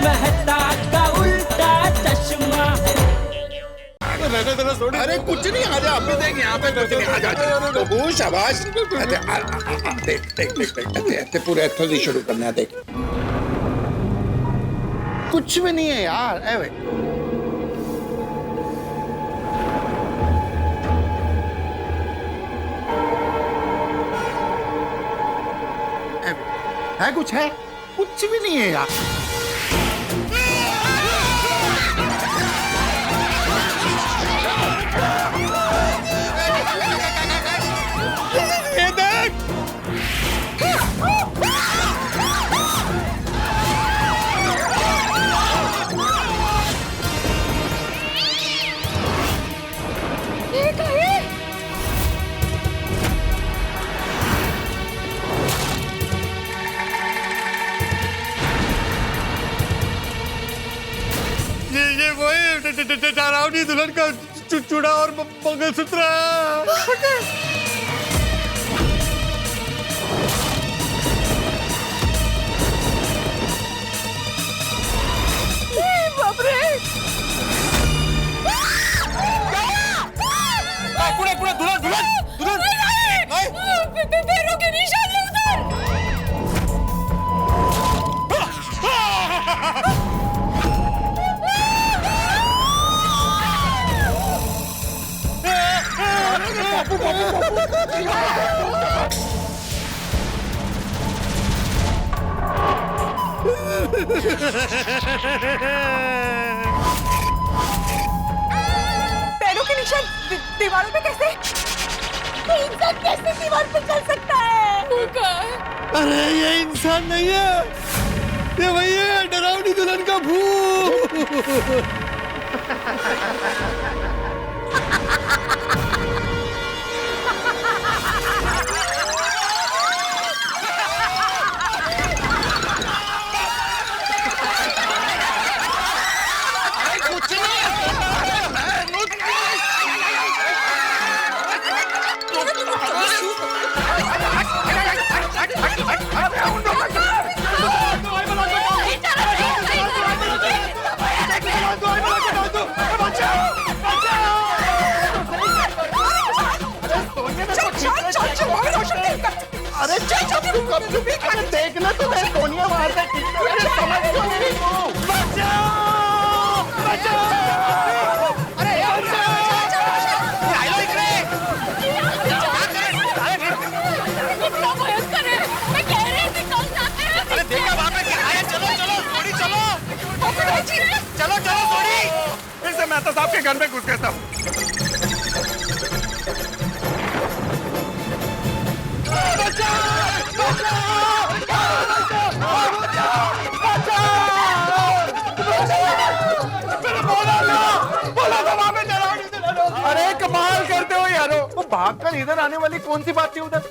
मेहता का उल्टा चश्मा। अरे कुछ नहीं, आजा अभी देख यहाँ पे कुछ नहीं, आजा बबू शाबाश। देख देख देख देख पूरे हथों से शुरू करना है, देख कुछ भी नहीं है यार। है कुछ है, कुछ भी नहीं है यार। ये वही डरावनी दुल्हन का चूड़ा और मंगलसूत्र है। बाप रे! पूरा दुल्हन पैरों के निशान है उधर। पैरों के निशान दीवारों पे कैसे? इंसान कैसे दीवार पे चल सकता है? अरे ये इंसान नहीं है, ये वही है डरावनी दुल्हन का भूत। अरे देखना तो मैं सोनिया मारता समझ क्यों नहीं तू? बचाओ बचाओ! अरे अरे देखा वहाँ पे क्या है? चलो चलो थोड़ी चलो थोड़ी। फिर से मेहता साहब के घर में घुस गया था। अरे कमाल करते हो यारो, वो भागकर इधर आने वाली कौन सी बात थी उधर?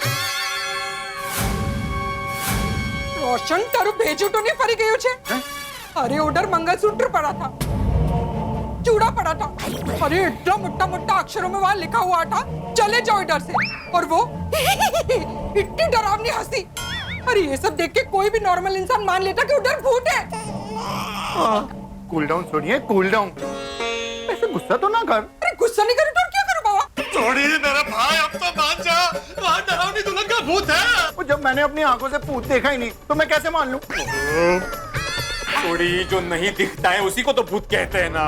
रोशन तारू भेजू तो नहीं फरी गयो छे? अरे उधर मंगलसूत्र पड़ा था, चूड़ा पड़ा था। अरे इतना मोटा मोटा अक्षरों में वहां लिखा हुआ था चले जाओ इधर से। और वो इतनी डरावनी हंसी। अरे ये सब देख के कोई भी नॉर्मल इंसान मान लेता कि उधर भूत है। कूल डाउन सुनिए, कूल डाउन। ऐसे गुस्सा तो ना कर। अरे गुस्सा नहीं करूँ तो क्या करूँ बाबा? छोड़ी मेरा भाई, अब तो मान जा, वहाँ डरावनी दुल्हन का भूत है। वो जब मैंने अपनी आंखों से भूत देखा ही नहीं तो मैं कैसे मान लूं? छोड़ी, जो नहीं दिखता है उसी को तो भूत कहते हैं ना।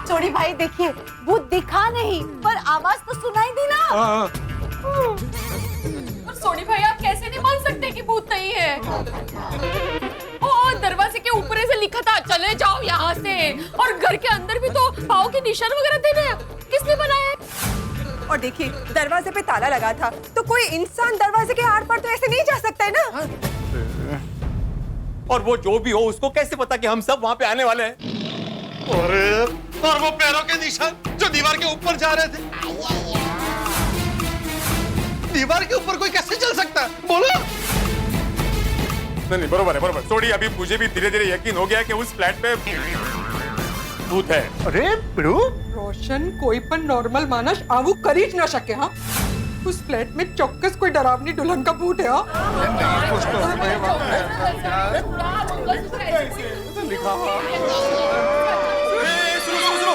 छोड़ी भाई देखिए, भूत दिखा नहीं पर आवाज तो सुनाई दी ना। सोनी भाई आप कैसे नहीं मान सकते कि भूत नहीं है? दरवाजे के ऊपर से लिखा था चले जाओ यहाँ से, और घर के अंदर भी तो पाँव के निशान वगैरह थे ना। किसने बनाया है? और देखिए दरवाजे पे ताला लगा था, तो कोई इंसान दरवाजे के आर पार तो ऐसे नहीं जा सकता है ना। और वो जो भी हो उसको कैसे पता कि हम सब वहाँ पे आने वाले हैं? और वो पैरों के निशान जो दीवार के ऊपर जा रहे थे, दीवार के ऊपर कोई कैसे चल सकता है? बोलो। नहीं बरोबर है, बरोबर। थोड़ी अभी मुझे भी धीरे धीरे यकीन हो गया कि उस फ्लैट पे भूत है। अरे बिरू, रोशन कोई पण नॉर्मल मानस आवू કરી જ ન શકે। हाँ उस फ्लैट में चौक्कस कोई डरावनी दुल्हन का भूत है। हाँ मंगलसूत्र ऐसे लिखा हुआ। सुनो,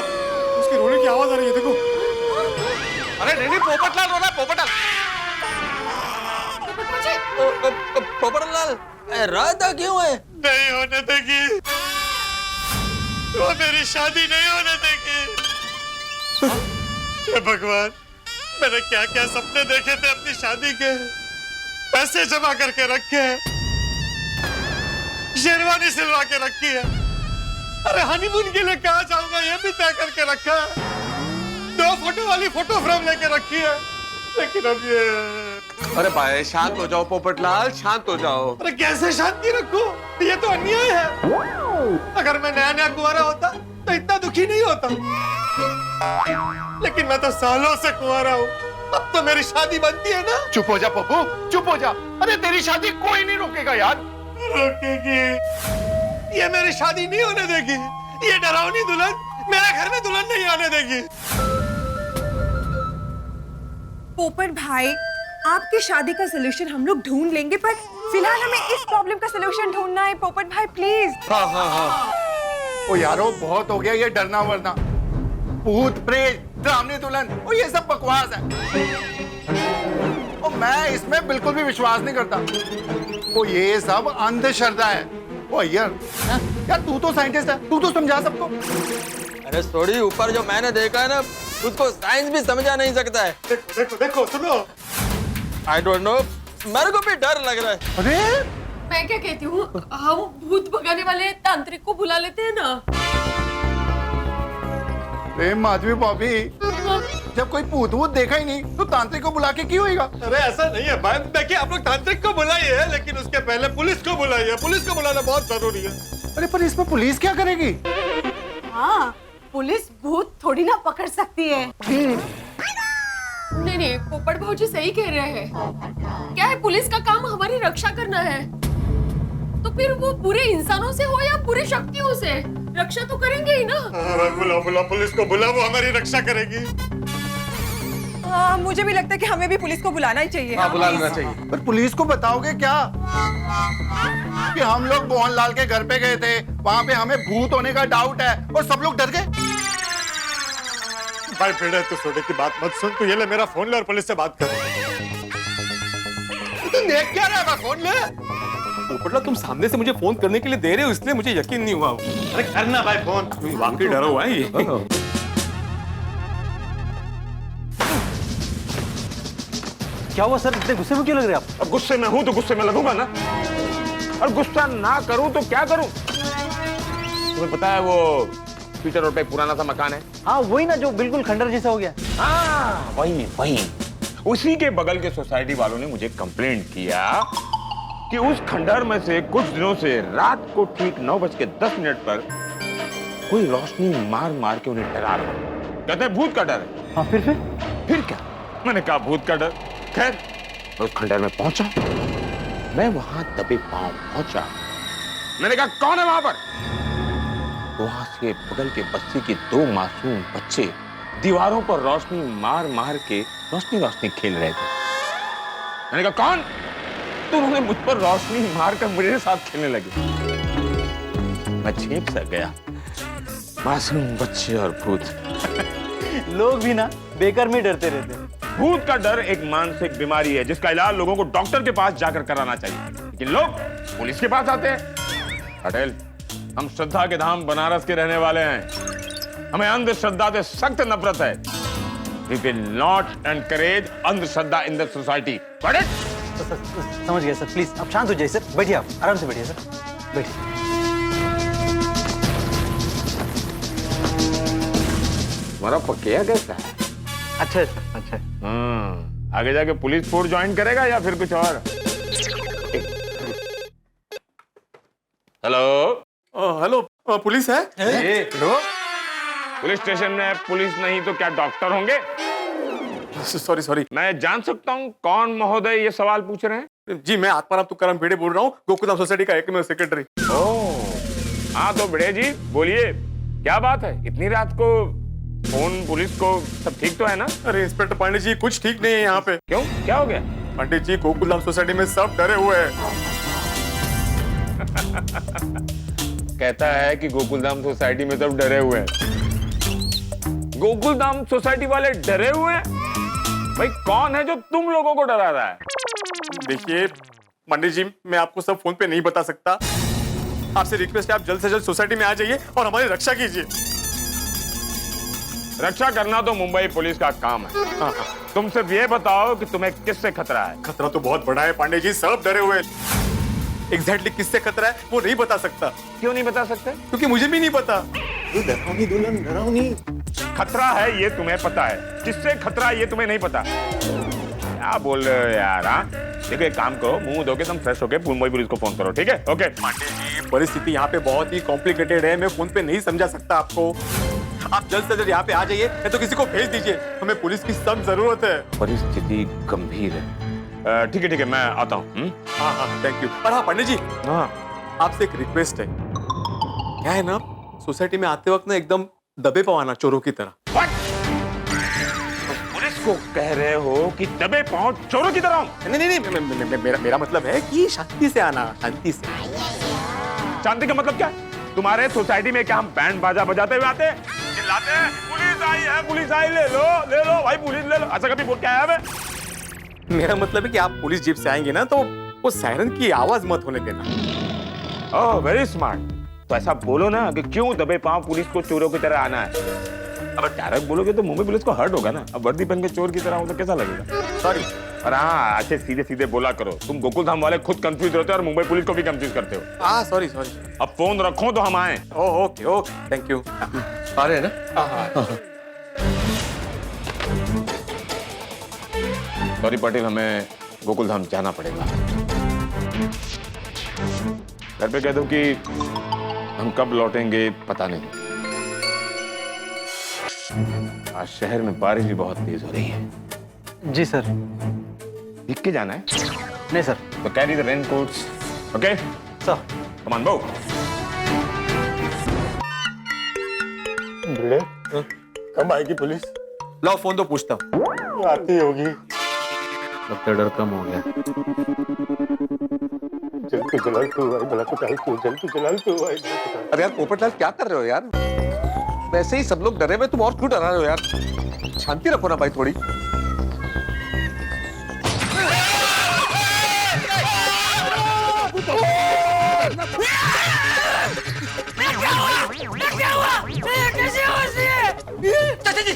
उसकी रोने की आवाज आ रही है, देखो। अरे नहीं, पोपटलाल रो रहा है, पोपटलाल। पोपटलाल राधा क्यों है? नहीं होने देगी, वो मेरी शादी नहीं होने देगी। हे भगवान, मैंने क्या क्या सपने देखे थे अपनी शादी के, पैसे जमा करके रखे हैं, शेरवानी सिलवा के रखी है, अरे हनीमून के लिए कहाँ जाऊंगा ये भी तय करके रखा है, 2 फोटो वाली फोटो फ्रेम लेके रखी है, लेकिन अब ये। अरे भाई शांत हो जाओ पोपटलाल, शांत हो जाओ। अरे कैसे शांति रखूं? ये तो अन्याय है। अगर मैं नया नया कुंवारा होता तो इतना दुखी नहीं होता, लेकिन मैं तो सालों से कुंवारा हूँ, अब तो मेरी शादी बनती है ना। चुप हो जा पप्पू, चुप हो जा। अरे तेरी शादी कोई नहीं रोकेगा यार। रोकेगी? ये मेरी शादी नहीं होने देगी, ये डरावनी दुल्हन मेरे घर में दुल्हन नहीं आने देगी। पोपट भाई, आपकी शादी का सलूशन हम लोग ढूंढ लेंगे, पर फिलहाल हमें इस प्रॉब्लम का सलूशन ढूंढना है। पोपट भाई प्लीज। हाँ। ओ यारो बहुत हो गया ये डरना वरना, भूत प्रेत डरावनी दुल्हन, और ये सब बकवास है। और मैं इसमें बिल्कुल भी विश्वास नहीं करता। वो ये सब अंधश्रद्धा है। ओ यार तू तो साइंटिस्ट है, तू तो समझा सबको। अरे थोड़ी ऊपर जो मैंने देखा है ना, उसको साइंस भी समझा नहीं सकता है। देखो देखो देखो, सुनो। आई डोंट नो, मेरे को भी डर लग रहा है। अरे मैं क्या कहती हूँ, हम भूत भगाने वाले तांत्रिक को बुला लेते हैं ना। माधवी भाभी, जब कोई भूत वूत देखा ही नहीं तो तांत्रिक को बुला के क्यों होगा? अरे ऐसा नहीं है भाई, देखिए आप लोग तांत्रिक को बुलाइए, लेकिन उसके पहले पुलिस को बुलाइए, पुलिस को बुलाना बहुत जरूरी है। अरे पर इसमें पुलिस क्या करेगी? हाँ, पुलिस भूत थोड़ी ना पकड़ सकती है। नहीं, पोपट भाजी सही कह रहे हैं। क्या है, पुलिस का काम हमारी रक्षा करना है, तो फिर वो पूरे इंसानों से हो या पूरी शक्तियों से, रक्षा तो करेंगे ही ना। बुला पुलिस को बुला, वो हमारी रक्षा करेगी। मुझे भी लगता है कि हमें भी पुलिस को बुलाना ही चाहिए। हाँ, बुला लेना चाहिए। पर पुलिस को बताओगे क्या कि हम लोग मोहनलाल के घर पे गए थे, वहाँ पे हमें भूत होने का डाउट है और सब लोग डर गए? भाई बेड़े, तू छोटे की बात मत सुन, तू ये ले मेरा फोन ले और पुलिस से बात कर। तू देख क्या रहा है? फोन ले। पोपटलाल, तुम सामने से मुझे फोन करने के लिए दे रहे हो, इसलिए मुझे यकीन नहीं हुआ। अरे करना भाई फोन, वाकई डरा हुआ है ये। क्या हुआ सर, इतने गुस्से में क्यों लग रहे हैं आप? अब गुस्से में हूं तो गुस्से में लगूंगा ना, और गुस्सा ना करूं तो क्या करूं? तुम्हें पता है वो पीटर रोड पे पुराना सा मकान है? हाँ वही ना, जो बिल्कुल खंडर जैसा हो गया। हाँ वही उसी के बगल के सोसाइटी वालों ने मुझे कंप्लेंट किया कि उस खंडर में से कुछ दिनों से रात को ठीक 9:10 पर कोई रोशनी मार मार के उन्हें डरा रहा है। कहते हैं भूत का डर है। हाँ फिर क्या? मैंने कहा भूत का डर। खैर मैं उस खंडर में पहुंचा, मैं वहां दबे पांव पहुंचा, मैंने कहा कौन है वहां पर? वहां से बगल के बस्ती के 2 मासूम बच्चे दीवारों पर रोशनी मार मार के रोशनी खेल रहे थे। मैंने कहा कौन? तो उन्होंने मुझ पर रोशनी मार कर मेरे साथ खेलने लगे। मैं चेप सा गया, मासूम बच्चे और भूत। लोग भी ना बेकार में डरते रहते हैं। भूत का डर एक मानसिक बीमारी है जिसका इलाज लोगों को डॉक्टर के पास जाकर कराना चाहिए, लेकिन लोग पुलिस के पास आते हैं। पटेल, हम श्रद्धा के धाम बनारस के रहने वाले हैं, हमें अंधश्रद्धा से सख्त नफरत है। We will not encourage अंधश्रद्धा in the society. Got it? समझ गया सर, प्लीज आप शांत हो जाइए सर, बैठिए, आप आराम से बैठिए सर, बैठिए। हमारा पक्या कैसा है? अच्छा है सर, अच्छा है। आगे जाके पुलिस फोर्स ज्वाइन करेगा या फिर कुछ और? हेलो हेलो, पुलिस है? हेलो, पुलिस स्टेशन में पुलिस नहीं तो क्या डॉक्टर होंगे? सॉरी, मैं जान सकता हूँ कौन महोदय ये सवाल पूछ रहे हैं? जी मैं आत्माराम तुकाराम भिड़े बोल रहा हूँ, गोकुलधाम सोसाइटी का एकमेव सेक्रेटरी। ओह हाँ, तो भिड़े जी बोलिए, क्या बात है? इतनी रात को फोन पुलिस को, सब ठीक तो है ना? अरे इंस्पेक्टर पांडे जी, कुछ ठीक नहीं है यहाँ पे। क्यों, क्या हो गया? पंडित जी, गोकुलधाम सोसाइटी में सब डरे हुए हैं। कहता है कि गोकुलधाम सोसाइटी में सब डरे हुए हैं। गोकुलधाम सोसाइटी वाले डरे हुए हैं? भाई कौन है जो तुम लोगों को डरा रहा है? देखिए पंडित जी, मैं आपको सब फोन पे नहीं बता सकता। आपसे रिक्वेस्ट है, आप जल्द से जल्द सोसाइटी में आ जाइए और हमारी रक्षा कीजिए। रक्षा करना तो मुंबई पुलिस का काम है। हाँ। तुम सिर्फ ये बताओ कि तुम्हें किससे खतरा है। खतरा तो बहुत बड़ा है पांडे जी, सब डरे हुए हैं। एग्जैक्टली किससे खतरा है वो नहीं बता सकता। क्यों नहीं बता सकते? क्योंकि मुझे भी नहीं पता। डरावनी दुल्हन, डरावनी। खतरा है ये तुम्हें पता है, किससे खतरा है ये तुम्हें नहीं पता। क्या बोल रहे हो यार? हाँ देखो, एक काम करो, मुंह धो के तुम फ्रेश होके मुंबई पुलिस को फोन करो, ठीक है? ओके। पांडे जी, परिस्थिति यहाँ पे बहुत ही कॉम्प्लिकेटेड है, मैं फोन पे नहीं समझा सकता आपको। आप जल्द से जल्द यहाँ पे आ जाइए, या तो किसी को भेज दीजिए, हमें पुलिस की सख्त जरूरत है। परिस्थिति गंभीर है। ठीक है, मैं आता हूँ। हाँ हाँ, थैंक यू। और हाँ पंडित जी, हाँ आपसे एक रिक्वेस्ट है। क्या है ना, सोसाइटी में आते वक्त ना एकदम दबे पाँव आना, चोरों की तरह। पुलिस को कह रहे हो कि दबे पांव चोरों की तरह? नहीं, मेरा मतलब है कि शांति से आना, शांति से। शांति का मतलब क्या? तुम्हारे सोसाइटी में क्या हम बैंड बाजा बजाते हुए आते हैं, चिल्लाते हैं पुलिस आई है, पुलिस आई, ले लो भाई, पुलिस ले लो, ऐसा कभी बोल के आया मैं? मेरा मतलब है कि आप पुलिस जीप से आएंगे ना, तो वो सायरन की आवाज मत होने देना। Oh very smart. तो ऐसा बोलो ना कि क्यों दबे पांव पुलिस को चोरों की तरह आना है। अब डायरेक्ट बोलोगे तो मुंबई पुलिस को हर्ट होगा ना। अब वर्दी पहन के चोर की तरह हो तो कैसा लगेगा? सॉरी। और हाँ, अच्छे सीधे सीधे बोला करो। तुम गोकुलधाम वाले खुद कंफ्यूज होते हो और मुंबई पुलिस को भी कंफ्यूज करते हो। हाँ सॉरी। अब फोन रखो तो हम आए। Okay, thank you. आ रहे हैं ना? सॉरी पाटिल, हमें गोकुलधाम जाना पड़ेगा। घर पे कह दो कि हम कब लौटेंगे पता नहीं। आज शहर में बारिश भी बहुत तेज हो रही है। जी सर। भीग के जाना है? नहीं सर। तो carry the raincoats, okay sir. Come on, go. कब आएगी पुलिस? लाओ फोन तो पूछता हूँ। आती होगी। लगता डर कम हो गया। जल्दी जलाल तू भाई, भला को टाल तू, जल्दी जलाल तू भाई। अरे यार पोपटलाल, क्या कर रहे हो यार? वैसे ही सब लोग डरे हुए, तुम और क्यों डरा रहे हो यार? शांति रखो ना भाई थोड़ी। चाचा जी,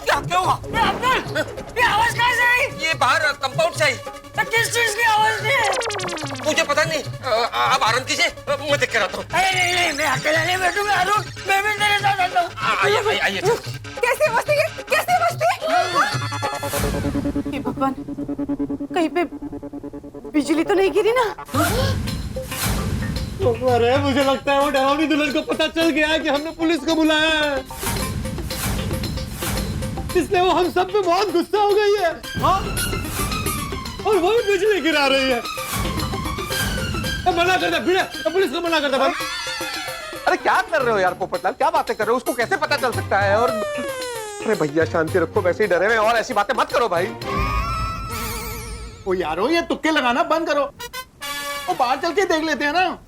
क्या हुआ? ये आवाज कहाँ से आई? ये बाहर कंपाउंड से आई। किस चीज की आवाज थी? मुझे पता नहीं। आप आराम कीजिए, मैं देख कर आता हूँ। नहीं, मैं अकेला नहीं बैठूंगा। अरुण, मैं भी तेरे साथ आता हूँ। आइए। कैसे बचती है? कैसे बचती है? हे भगवान, कहीं पे बिजली तो नहीं गिरी ना? अरे मुझे लगता है वो डरावनी दुल्हन को पता चल गया है कि हमने पुलिस को बुलाया है, इसलिए वो हम सब पे बहुत गुस्सा हो गई है। हाँ? और वो भी बिजली गिरा रही है। मना कर दे, पुलिस को मना कर दे भाई। अरे क्या कर रहे हो यार पोपटलाल, क्या बातें कर रहे हो? उसको कैसे पता चल सकता है? और अरे भैया शांति रखो, वैसे ही डरे हुए और ऐसी बातें मत करो भाई। ओ यारो, ये तुक्के लगाना बंद करो। वो बाहर चल के देख लेते हैं ना।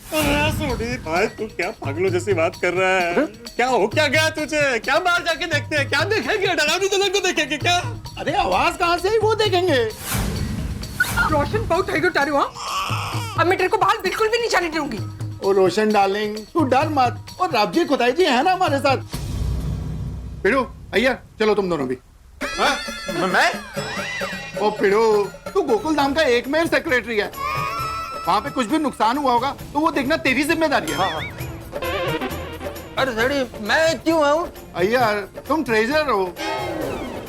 सोनी भाई, तू क्या पागलों जैसी बात कर रहा है? क्या हो क्या गया तुझे? क्या बाहर जाके देखते हैं? क्या देखेंगे? डरावनी दुल्हन को देखेंगे क्या? अरे आवाज कहाँ से आई वो देखेंगे। रोशन बहुत है टारू। हाँ, अब मैं तेरे को बाहर बिल्कुल भी नहीं जाने दूंगी। ओ रोशन डार्लिंग, तू डर मत। और राबजी खुदाई जी है ना हमारे साथ। पिड़ू भैया, चलो तुम दोनों भी। मैं? ओ पिड़ू, तू गोकुलधाम का एकमेव सेक्रेटरी है। वहाँ पे कुछ भी नुकसान हुआ होगा तो वो देखना तेरी जिम्मेदारी है। अरे सड़ी, मैं क्यों आऊं? अय्यर, तुम ट्रेजरर हो।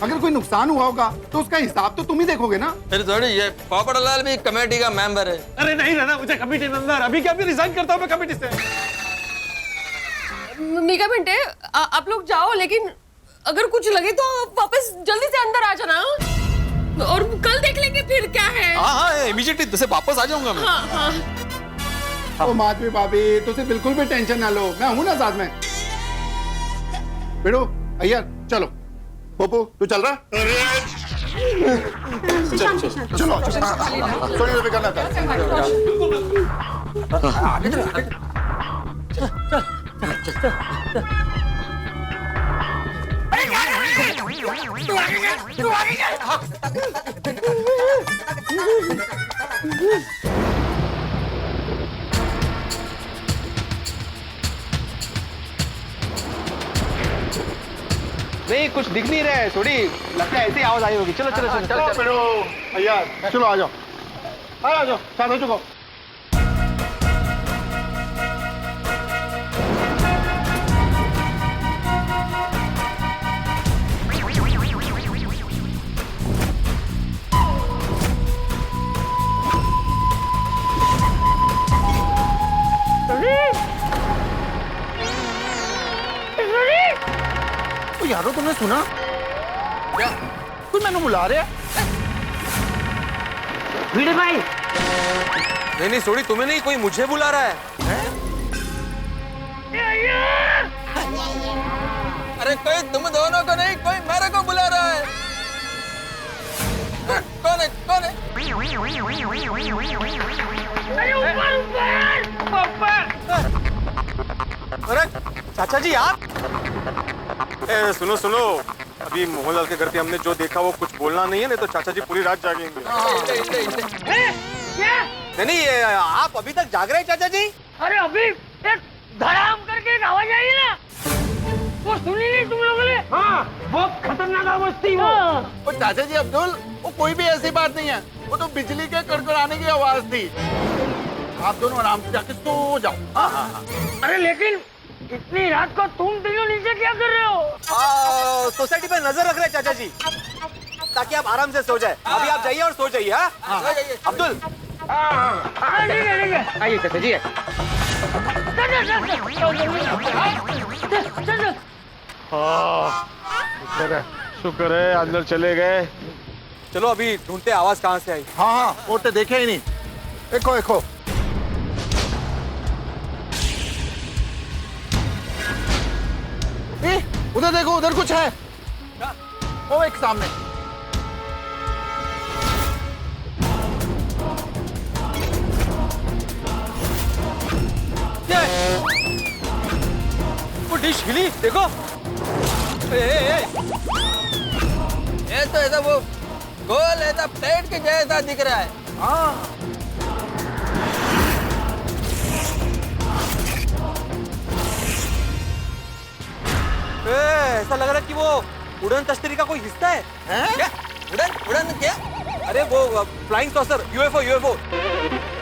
अगर कोई नुकसान हुआ होगा तो उसका हिसाब तो तुम ही देखोगे ना। फिर थोड़ी, ये पोपटलाल भी कमेटी का मेंबर है। अरे नहीं रहना मुझे कमेटी मेंबर, अभी क्या भी रिजाइन करता हूँ मैं कमेटी से। मीका बेटे, आप लोग जाओ, लेकिन अगर कुछ लगे तो आप वापस जल्दी से अंदर आ जाना। और कल देख लेंगे फिर क्या है। हाँ, इमीडिएटली जैसे वापस आ जाऊंगा मैं। हाँ। ओ माधवी भाभी, तुझे बिल्कुल भी टेंशन ना लो, मैं हूं ना साथ में। बिड़ू अय्यर, चलो। पोपू, तू चल रहा? चलो, सोनी करना था। आगे चल आगे नहीं कुछ दिख नहीं रहा है, थोड़ी लगता है ऐसी आवाज आई होगी। चलो चलो चलो चलो चलो भैया चलो आ जाओ आ जाओ, साथ हो चुको। यारो तुमने सुना क्या? कुछ मैंने बुला रहे हैं। भिड़े भाई नहीं नहीं सोडी, तुम्हें नहीं, कोई मुझे बुला रहा है। अरे कोई तुम दोनों को नहीं, कोई मेरे को बुला रहा है। कौन है कौन है? अरे चाचा जी आप? ए, सुनो सुनो, अभी मोहनलाल के घर पे हमने जो देखा वो कुछ बोलना नहीं है, नहीं तो चाचा जी पूरी रात जागेंगे। नहीं नहीं, आप अभी तक जाग रहे हैं चाचा जी? अरे अभी एक धड़ाम करके एक आवाज आई ना, वो सुनी नहीं तुम लोगों ने? हाँ, बहुत खतरनाक आवाज थी वो। चाचा जी अब्दुल, वो कोई भी ऐसी बात नहीं है, वो तो बिजली के कड़कड़ाने की आवाज थी। आप दोनों आराम से जाके सो जाओ। हाँ हाँ हाँ। अरे लेकिन इतनी रात को तुम तीनों नीचे क्या कर रहे हो? सोसाइटी पे नजर रख रहे हैं चाचा जी, ताकि आप आराम से सो जाए। अभी आप जाइए और सो जाइए। हाँ अब्दुल। ठीक है ठीक है, आइए चाचा जी। शुक्र है अंदर चले गए। चलो अभी ढूंढते आवाज कहाँ से आई। हाँ हाँ, वो तो देखे ही नहीं। देखो देखो, उधर देखो, उधर कुछ है। वो एक सामने। वो डिश हिली, देखो। ये तो ऐसा वो गोल ऐसा प्लेट के जैसा दिख रहा है। हाँ ऐसा लग रहा है कि वो उड़न तश्तरी का कोई हिस्सा है। क्या? उड़न उड़न क्या? अरे वो फ्लाइंग सॉसर, यूएफओ यूएफओ,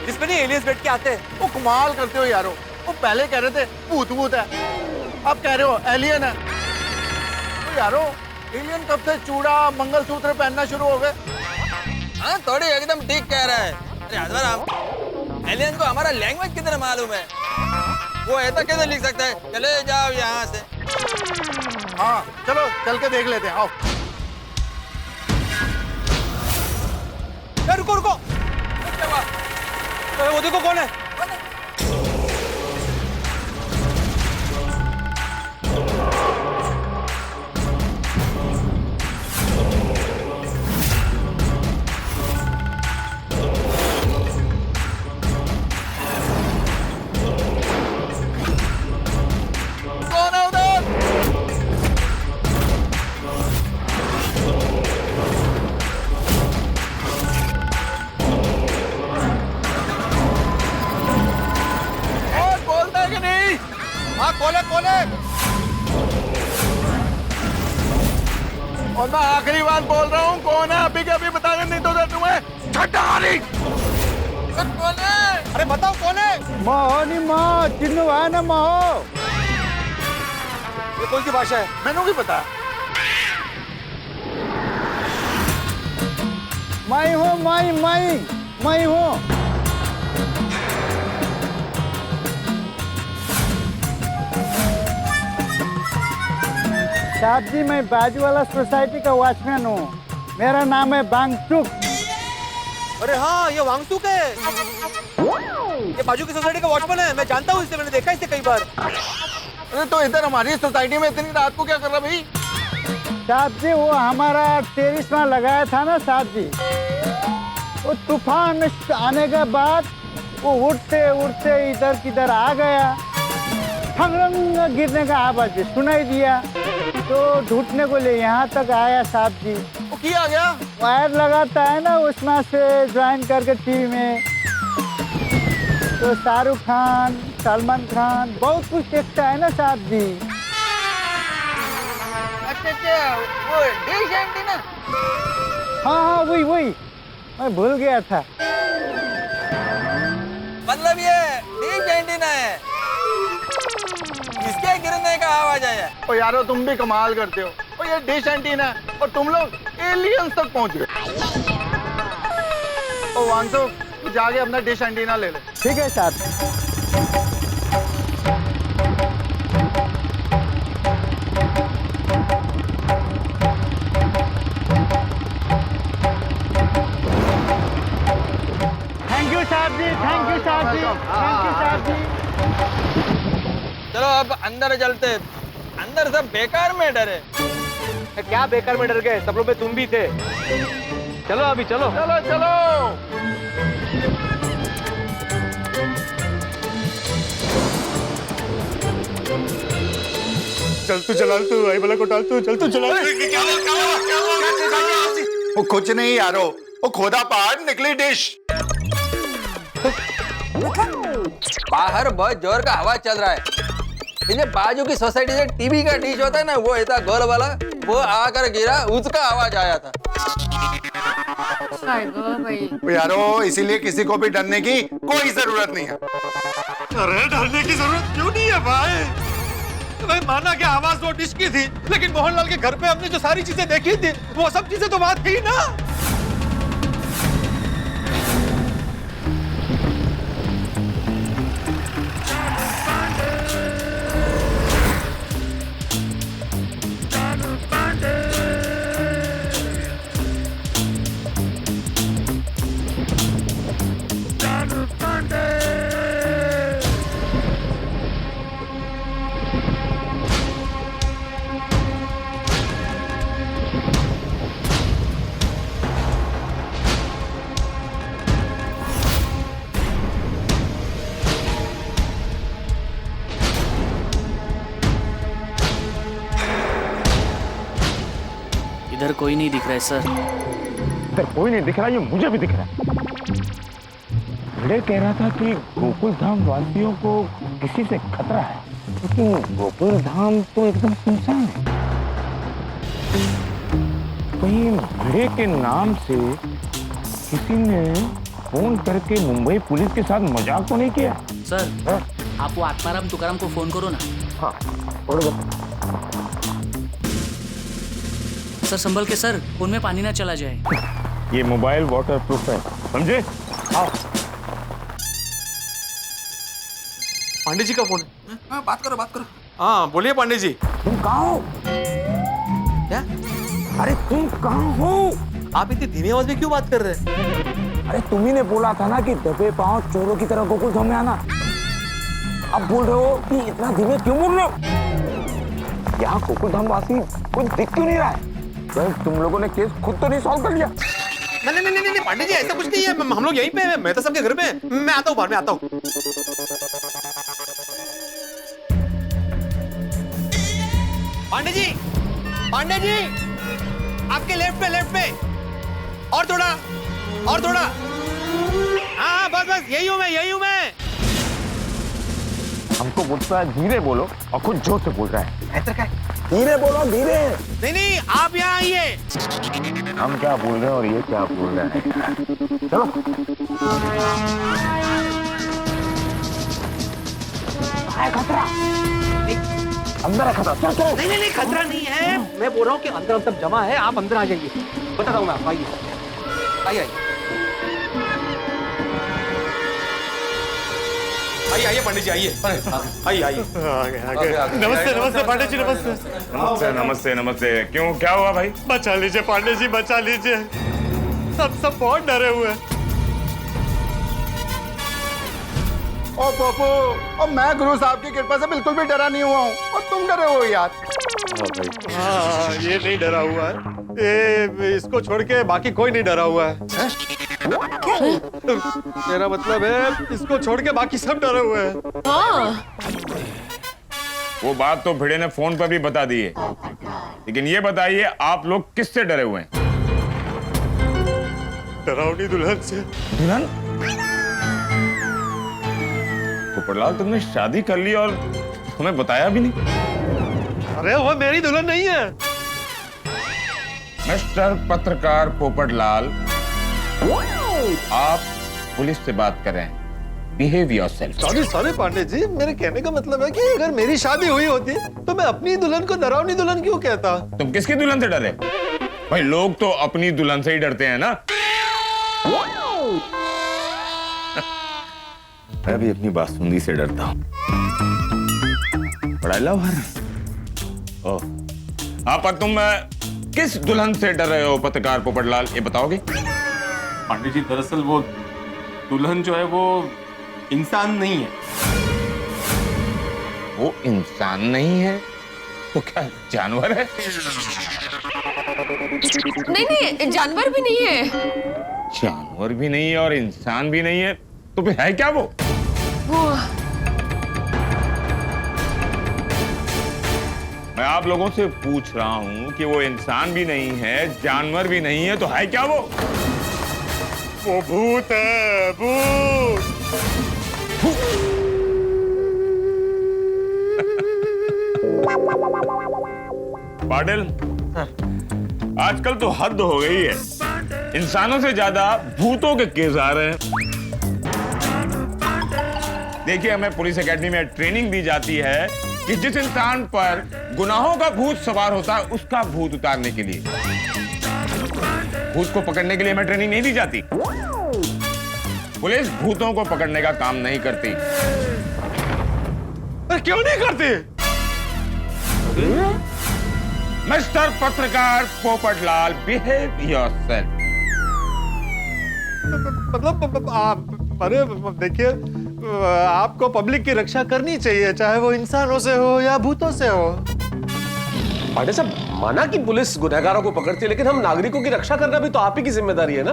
जिसमें नहीं एलियंस बैठ के आते हैं। वो कमाल करते हो यारो। वो पहले कह रहे थे भूत भूत है, अब कह रहे हो एलियन है। तो यारो एलियन कब से चूड़ा मंगलसूत्र पहनना शुरू हो गए? हाँ थोड़ी एकदम ठीक कह रहा है। अरे हजराम, एलियन को हमारा लैंग्वेज कितना मालूम है? वो ऐसा कैसे लिख सकता है? चले जाओ यहाँ से। हाँ चलो चल के देख लेते हैं, आओ। रुको रुको, वो देखो कौन है? कौन है उधर? और बोलता है कि नहीं? हाँ कौन है कौन है? और मैं आखिरी बात बोल रहा हूँ, कौन है अभी के अभी बता दे, नहीं तो उधर तुम्हें छट्टा मारी। कौन है? अरे बताओ कौन है? मोहनी मोह चिन्नू है ना मोह। ये कौन सी भाषा है? मैंने भी पता। मैं हूँ, मैं हूँ। साहब जी, मैं बाजू वाला सोसाइटी का वॉचमैन हूँ। मेरा नाम है बांगचुक। अरे हाँ, ये वांगचुक है। ये बाजू की सोसाइटी का वॉचमैन है, मैं जानता हूँ इसे, मैंने देखा इसे कई बार। अरे तो इधर हमारी सोसाइटी में इतनी रात को क्या कर रहा भाई? साहब जी, वो हमारा टेरिस में लगाया था ना साहब जी, वो तूफान आने के बाद वो उठते उठते इधर किधर आ गया, ठंगरंग गिरने का आवाज सुनाई दिया, तो ढूंढने को ले यहाँ तक आया साहब जी। वो किया गया? वायर लगाता है ना उसमें से ज्वाइन करके टीवी में, तो शाहरुख खान, सलमान खान बहुत कुछ देखता है ना साहब जी। अच्छा, वो डिश एंटीना? हाँ वही मैं भूल गया था। मतलब ये डिश एंटीना है, इसके गिरने का आवाज आया। ओ यारो तुम भी कमाल करते हो। ओ ये डिश एंटीना है और तुम लोग एलियंस तक पहुंच गए। ओ वांसो, तू जाके अपना डिश एंटीना ले ले। ठीक है साहब। थैंक यू साहब जी, थैंक यू साहब जी, थैंक यू साहब जी। चलो अब अंदर चलते, अंदर सब बेकार में डरे। क्या बेकार में डर गए, सब लोग में तुम भी थे। चलो अभी चलो चलो चलो। चल तू चला, तू आई वाला को डाल, तू चल तू चला। वो कुछ नहीं यारो, वो खोदा पहाड़ निकली डिश। बाहर बहुत जोर का हवा चल रहा है। ये बाजू की सोसाइटी से टीवी का डिश होता है ना, वो ऐसा गोल वाला, वो आकर गिरा, उसका आवाज आया था। भाई यारो, इसीलिए किसी को भी डरने की कोई जरूरत नहीं है। अरे डरने की जरूरत क्यों नहीं है भाई माना कि आवाज वो डिश की थी, लेकिन मोहनलाल के घर पे हमने जो सारी चीजें देखी थी, वो सब चीजें तो बात थी ना। इधर कोई नहीं दिख रहा है सर। इधर कोई नहीं दिख रहा, ये मुझे भी दिख रहा है। भिड़े कह रहा था कि गोकुल धाम वासियों को किसी से खतरा है, लेकिन गोकुल धाम तो एकदम सुनसान है। कहीं भिड़े के नाम से किसी ने फोन करके मुंबई पुलिस के साथ मजाक तो नहीं किया? सर आप वो आत्माराम तुकाराम को फोन करो ना। हाँ सर संभल के सर, फोन में पानी ना चला जाए। ये मोबाइल वाटर प्रूफ है, समझे? हाँ। पांडे जी का फोन है। हाँ, बात करो। हाँ बोलिए पांडे जी। तुम कहाँ हो? क्या? अरे तुम कहाँ हो? आप इतनी धीमी आवाज में क्यों बात कर रहे हैं? अरे तुम्ही ने बोला था ना कि दबे पांव चोरों की तरह गोकुल धाम में आना। अब बोल रहे हो कि इतना धीमे क्यों बोल रहे हो? यहाँ गोकुल धाम वासी कुछ दिख क्यों नहीं रहा है? तुम लोगों ने केस खुद तो नहीं सॉल्व कर लिया? नहीं पांडे जी, ऐसा कुछ नहीं है। हम लोग यहीं पे हैं, मैं तो सबके घर में। मैं आता हूँ, बाद में आता हूँ। पांडे जी आपके लेफ्ट पे और थोड़ा। हाँ बस यही हूँ मैं। हमको बोलता है धीरे बोलो और खुद जोर से बोल रहा है। धीरे बोलो, धीरे। नहीं आप यहाँ आइए। हम क्या बोल रहे हैं और ये क्या बोल रहे हैं? चलो। खतरा अंदर है, खतरा। चलो। नहीं खतरा नहीं है। मैं बोल रहा हूँ कि अंदर सब जमा है, आप अंदर आ जाइए। बताता हूँ मैं आपको, आइए। आइए पंडित जी, आइए। नमस्ते पांडे जी, नमस्ते। नमस्ते। क्यों, क्या हुआ भाई? बचा लीजिए पांडे जी, बचा लीजिए। सब बहुत डरे हुए हैं। ओ पप्पू, और मैं गुरु साहब की कृपा से बिल्कुल भी डरा नहीं हुआ हूँ, और तुम डरे हो यार। हाँ, ये नहीं डरा हुआ है। ये इसको छोड़ के बाकी कोई नहीं डरा हुआ है। मेरा मतलब है इसको छोड़ के बाकी सब डरे हुए हैं। हाँ वो बात तो भिड़े ने फोन पर भी बता दी है, लेकिन ये बताइए आप लोग किससे डरे हुए हैं? डरावनी दुल्हन से। दुल्हन? पोपटलाल तुमने शादी कर ली और तुम्हें बताया भी नहीं? अरे वो मेरी दुल्हन नहीं है। मिस्टर पत्रकार पोपटलाल, आप पुलिस से बात कर रहे हैं। Behave yourself. Sorry Pandey ji, मेरे कहने का मतलब है कि अगर मेरी शादी हुई होती तो मैं अपनी दुल्हन को डरावनी दुल्हन क्यों कहता? तुम किसकी दुल्हन से डरे? भाई लोग तो अपनी दुल्हन से ही डरते हैं ना। मैं भी अपनी बासुंदी से डरता हूं। बड़ा लव हर। आप तुम किस दुल्हन से डर रहे हो पत्रकार पोपटलाल, ये बताओगे? पांडे जी दरअसल वो दुल्हन जो है वो इंसान नहीं है। वो इंसान नहीं है तो क्या जानवर है? नहीं जानवर भी नहीं है। जानवर भी नहीं है और इंसान भी नहीं है, तो फिर है क्या वो? मैं आप लोगों से पूछ रहा हूं कि वो इंसान भी नहीं है, जानवर भी नहीं है, तो है क्या वो? वो भूत है, भूत। पाटिल, आजकल तो हद हो गई है। इंसानों से ज्यादा भूतों के केस आ रहे हैं। देखिए, हमें पुलिस एकेडमी में ट्रेनिंग दी जाती है कि जिस इंसान पर गुनाहों का भूत सवार होता है उसका भूत उतारने के लिए। भूत को पकड़ने के लिए हमें ट्रेनिंग नहीं दी जाती। पुलिस भूतों को पकड़ने का काम नहीं करती। पर क्यों नहीं करती? मिस्टर पत्रकार पोपटलाल, बिहेव योरसेल्फ। मतलब अरे देखिए, आपको पब्लिक की रक्षा करनी चाहिए, चाहे वो इंसानों से हो या भूतों से हो। पांडे साहब, माना कि पुलिस गुनहगारों को पकड़ती है, लेकिन हम नागरिकों की रक्षा करना भी तो आप ही की जिम्मेदारी है ना।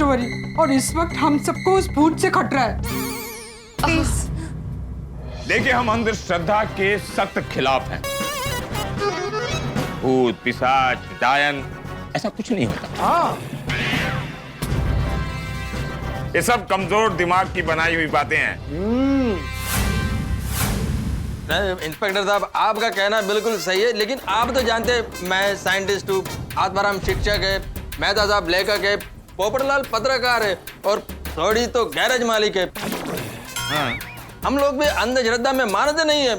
वरी, और इस वक्त हम सबको उस भूत से खतरा है। प्लीज। देखिए, हम अंधश्रद्धा के सख्त खिलाफ हैं। भूत, पिशाच, डायन, ऐसा कुछ नहीं होता। हाँ, ये सब कमजोर दिमाग की बनाई हुई बातें हैं। इंस्पेक्टर साहब, आपका कहना बिल्कुल सही है, लेकिन आप तो जानते हैं मैं साइंटिस्ट हूँ, आत्माराम शिक्षक है, मेहता साहब लेखक है, पोपटलाल पत्रकार है और थोड़ी तो गैरेज मालिक है। हाँ। हम लोग भी अंधश्रद्धा में मानते नहीं है,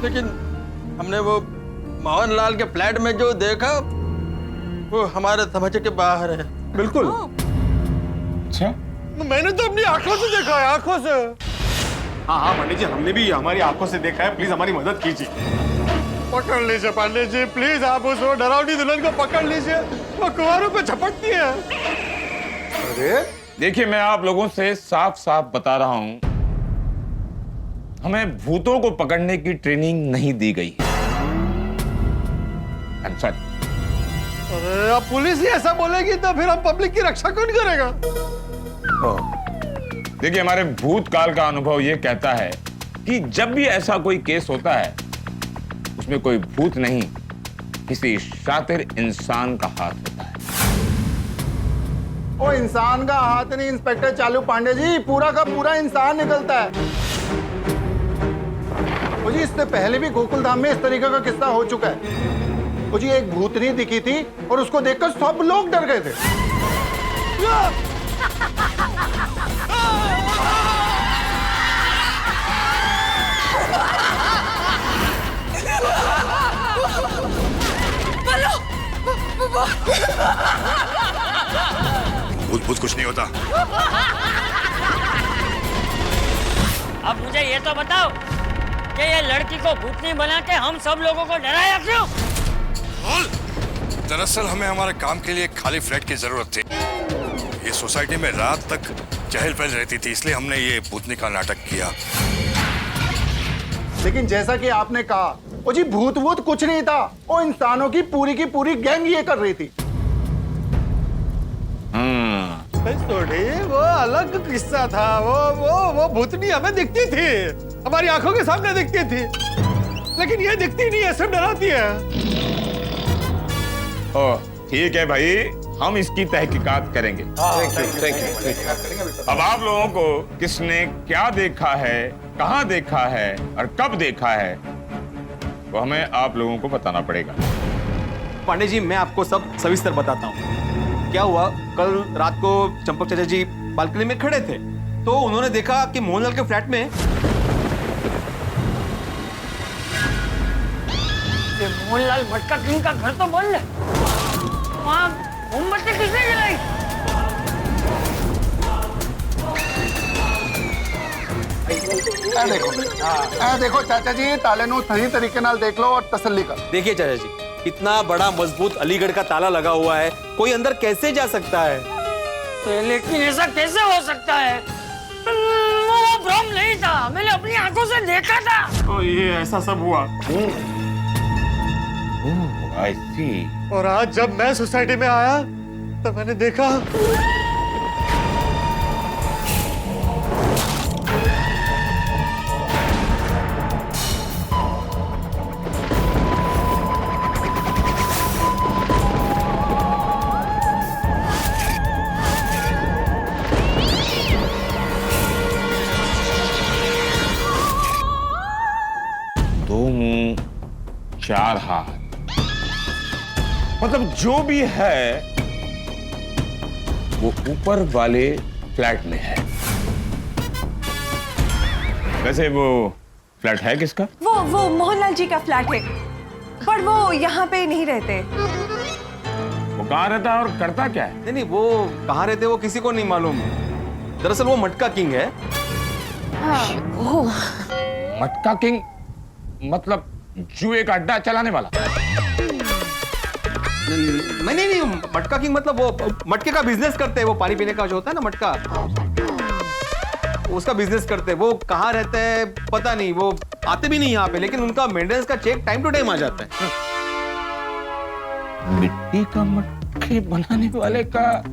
लेकिन हमने वो मोहनलाल के फ्लैट में जो देखा वो हमारे समझ के बाहर है। बिल्कुल। अच्छा, मैंने तो अपनी आंखों से देखा है, आंखों से। हाँ पांडे जी, हमने भी हमारी आंखों से देखा है। प्लीज हमारी मदद कीजिए। पकड़ लीजिए पांडे जी, प्लीज। आप उस डरावनी दुल्हन को पकड़ लीजिए, वो कुंवारों पे झपटती है। अरे देखिए, मैं आप लोगों से साफ साफ बता रहा हूं, हमें भूतों को पकड़ने की ट्रेनिंग नहीं दी गई। अरे अब पुलिस ही ऐसा बोलेगी तो फिर हम पब्लिक की रक्षा कौन करेगा? देखिए, हमारे भूतकाल का अनुभव ये कहता है कि जब भी ऐसा कोई केस होता है उसमें कोई भूत नहीं, किसी शातिर इंसान का हाथ होता है। वो इंसान का हाथ नहीं इंस्पेक्टर चालू पांडे जी, पूरा का पूरा इंसान निकलता है। वो जी, इससे पहले भी गोकुलधाम में इस तरीके का किस्सा हो चुका है। वो जी, एक भूतनी दिखी थी और उसको देखकर सब लोग डर गए थे। भूत कुछ नहीं होता। अब मुझे ये तो बताओ कि ये लड़की को भूतनी बना के हम सब लोगों को डराया क्यों? दरअसल हमें हमारे काम के लिए खाली फ्लैट की जरूरत थी। ये सोसाइटी में रात तक चहल पहल रहती थी, इसलिए हमने ये भूतनी का नाटक किया। लेकिन जैसा कि आपने कहा, वो जी भूत कुछ नहीं था, वो इंसानों की पूरी गैंग ये कर रही थी। छोड़िए, वो अलग किस्सा था। वो भूतनी हमें दिखती थी, हमारी आंखों के सामने दिखती थी, लेकिन ये दिखती नहीं है, सिर्फ डराती है। ओह ठीक है भाई, हम इसकी तहकीकात करेंगे। Thank you. अब आप लोगों को किसने क्या देखा है, कहाँ देखा है और कब देखा है, वो हमें आप लोगों को बताना पड़ेगा। पांडे जी, मैं आपको सब सविस्तर बताता हूँ। क्या हुआ, कल रात को चंपक चाचा जी बालकनी में खड़े थे, तो उन्होंने देखा कि मोहनलाल के फ्लैट में ये मोहनलाल मटका किंग का घर तो बंद है, वहाँ मोमबत्ती किसने जलाई? देखो चाचा जी, ताले नू सही तरीके नाल देख लो और तसल्ली कर। देखिए चाचा जी, इतना बड़ा मजबूत अलीगढ़ का ताला लगा हुआ है, कोई अंदर कैसे जा सकता है? लेकिन ऐसा कैसे हो सकता है? वो भ्रम नहीं था, मैंने अपनी आंखों से देखा था। तो ये ऐसा सब हुआ। I see. और आज जब मैं सोसाइटी में आया तो मैंने देखा दो मुंह चार हाथ, मतलब जो भी है वो ऊपर वाले फ्लैट में है। वैसे वो फ्लैट है किसका? वो मोहनलाल जी का फ्लैट है, पर वो यहाँ पे नहीं रहते। वो कहाँ रहता है और करता क्या है? नहीं, वो कहाँ रहते वो किसी को नहीं मालूम। दरअसल वो मटका किंग है। मटका किंग मतलब जुए का अड्डा चलाने वाला? नहीं, मटका किंग मतलब वो मटके का बिजनेस करते हैं, वो पानी पीने का जो होता है ना मटका, उसका बिजनेस करते हैं। वो कहाँ रहते हैं पता नहीं, वो आते भी नहीं यहाँ पे, लेकिन उनका मेंटेनेंस का चेक टाइम टू टाइम आ जाता है। मिट्टी का मटके बनाने वाले का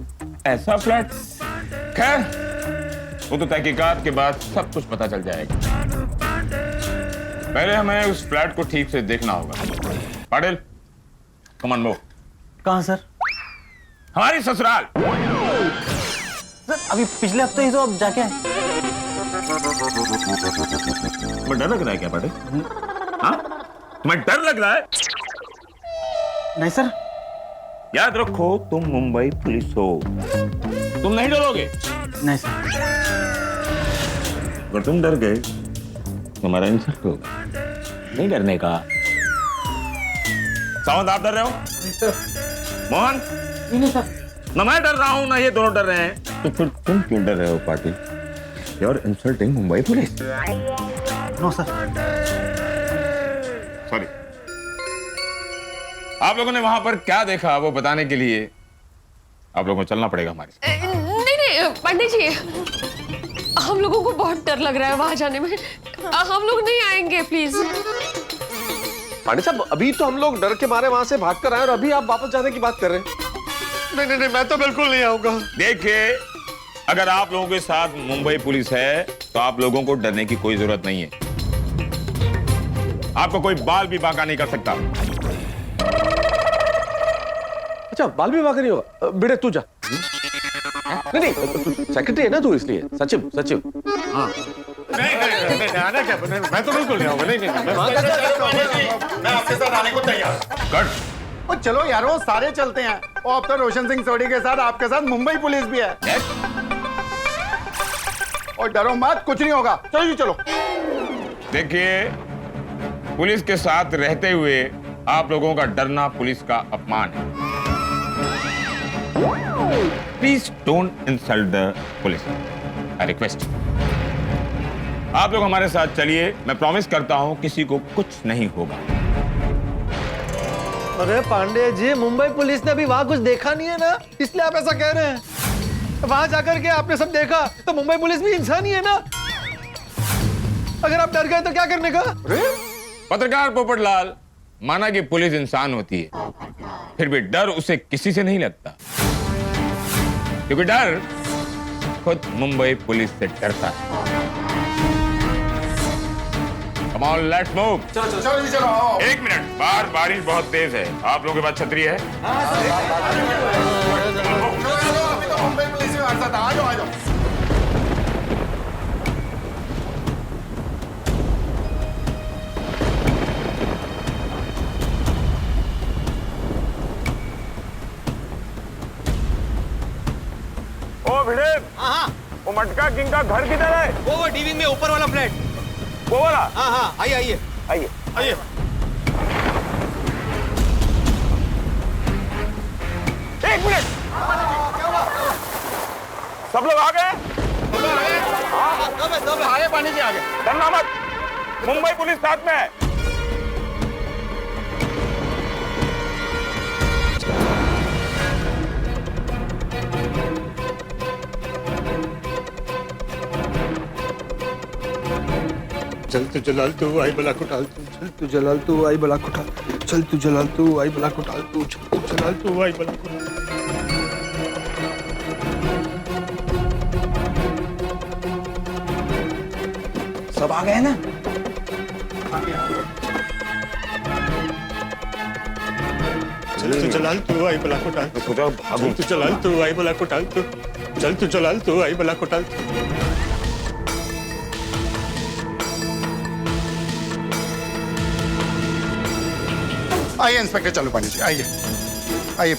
ऐसा फ्लैट? खैर, वो तो तहकीकात के बाद सब कुछ पता चल जाएगा। पहले हमें उस फ्लैट को ठीक से देखना होगा। Patil, come on move. कहाँ सर? हमारी ससुराल। सर अभी पिछले हफ्ते ही तो अब जाके आए। तुम्हें डर लग रहा है क्या पाटिल? हाँ? तुम्हें डर लग रहा है? नहीं सर। याद रखो, तुम मुंबई पुलिस हो, तुम नहीं डरोगे। नहीं सर। अगर तुम डर गए तुम्हारा इंसल्ट होगा। नहीं डरने का। सावंत, आप डर रहे हो? मोहन? नहीं सर। ना मैं डर रहा हूं ना ये दोनों डर रहे हैं, तो फिर तुम क्यों डर रहे हो Patil? You are insulting Mumbai police. No sir. Sorry. आप लोगों ने वहां पर क्या देखा वो बताने के लिए आप लोगों को चलना पड़ेगा हमारे। नहीं पंडित जी, हम लोगों को बहुत डर लग रहा है वहां जाने में, हम लोग नहीं आएंगे प्लीज। पांडे साहब, अभी तो हम लोग डर के मारे वहां से भाग कर आए और अभी आप वापस जाने की बात कर रहे हैं। नहीं, मैं तो बिल्कुल नहीं आऊंगा। देखिए, अगर आप लोगों के साथ मुंबई पुलिस है तो आप लोगों को डरने की कोई जरूरत नहीं है। आपको कोई बाल भी बांका नहीं कर सकता। अच्छा, बाल भी बांका नहीं होगा? बेटे तू जा। नहीं, सेक्रेटरी है ना तू, इसलिए। सचिव। हाँ। नहीं, आना क्या? मैं तो बिल्कुल नहीं आऊंगा। नहीं, मैं आपके साथ आने को तैयार। कट। ओ चलो यारो, सारे चलते हैं। और अब तो रोशन सिंह सोडी के साथ आपके साथ मुंबई पुलिस भी है। और डरो मत, कुछ नहीं होगा। चलो जी चलो। देखिए, पुलिस के साथ रहते हुए आप लोगों का डरना पुलिस का अपमान है। Please don't insult the police, I request. आप लोग हमारे साथ चलिए, मैं प्रॉमिस करता हूं किसी को कुछ नहीं होगा। अरे पांडे जी, मुंबई पुलिस ने अभी वहां कुछ देखा नहीं है ना, इसलिए आप ऐसा कह रहे हैं। वहां जाकर के आपने सब देखा तो मुंबई पुलिस भी इंसान ही है ना। अगर आप डर गए तो क्या करने का? पत्रकार पोपटलाल, माना कि पुलिस इंसान होती है, फिर भी डर उसे किसी से नहीं लगता। क्योंकि डर खुद मुंबई पुलिस से डरता है। Come on, let's move. चलो। एक मिनट, बाहर बारिश बहुत तेज है। आप लोगों के पास छतरी है? अभी तो मुंबई पुलिस में हमारे साथ आ जाओ, आ जाओ। ओ भिड़े, वो मटका किंग का घर किधर है? वो डीविंग में ऊपर वाला फ्लैट। वो वाला? हाँ, आइए। एक मिनट, सब लोग आ गए? सब आगे पानी जी आगे। डरना मत, मुंबई पुलिस साथ में है। चल तू जलाल तू आई बला को टाल तू, चल तू जलाल तू आई बला को टाल, चल तू जलाल तू आई बला को टाल तू, चल तू जलाल तू आई बला को टाल। सब आ गए ना? चल तू जलाल तू आई बला को टाल, चल तू जलाल तू आई बला को टाल तू, चल तू जलाल तू आई बला को टाल। आइए इंस्पेक्टर चालू पानी जी, आइए आइए।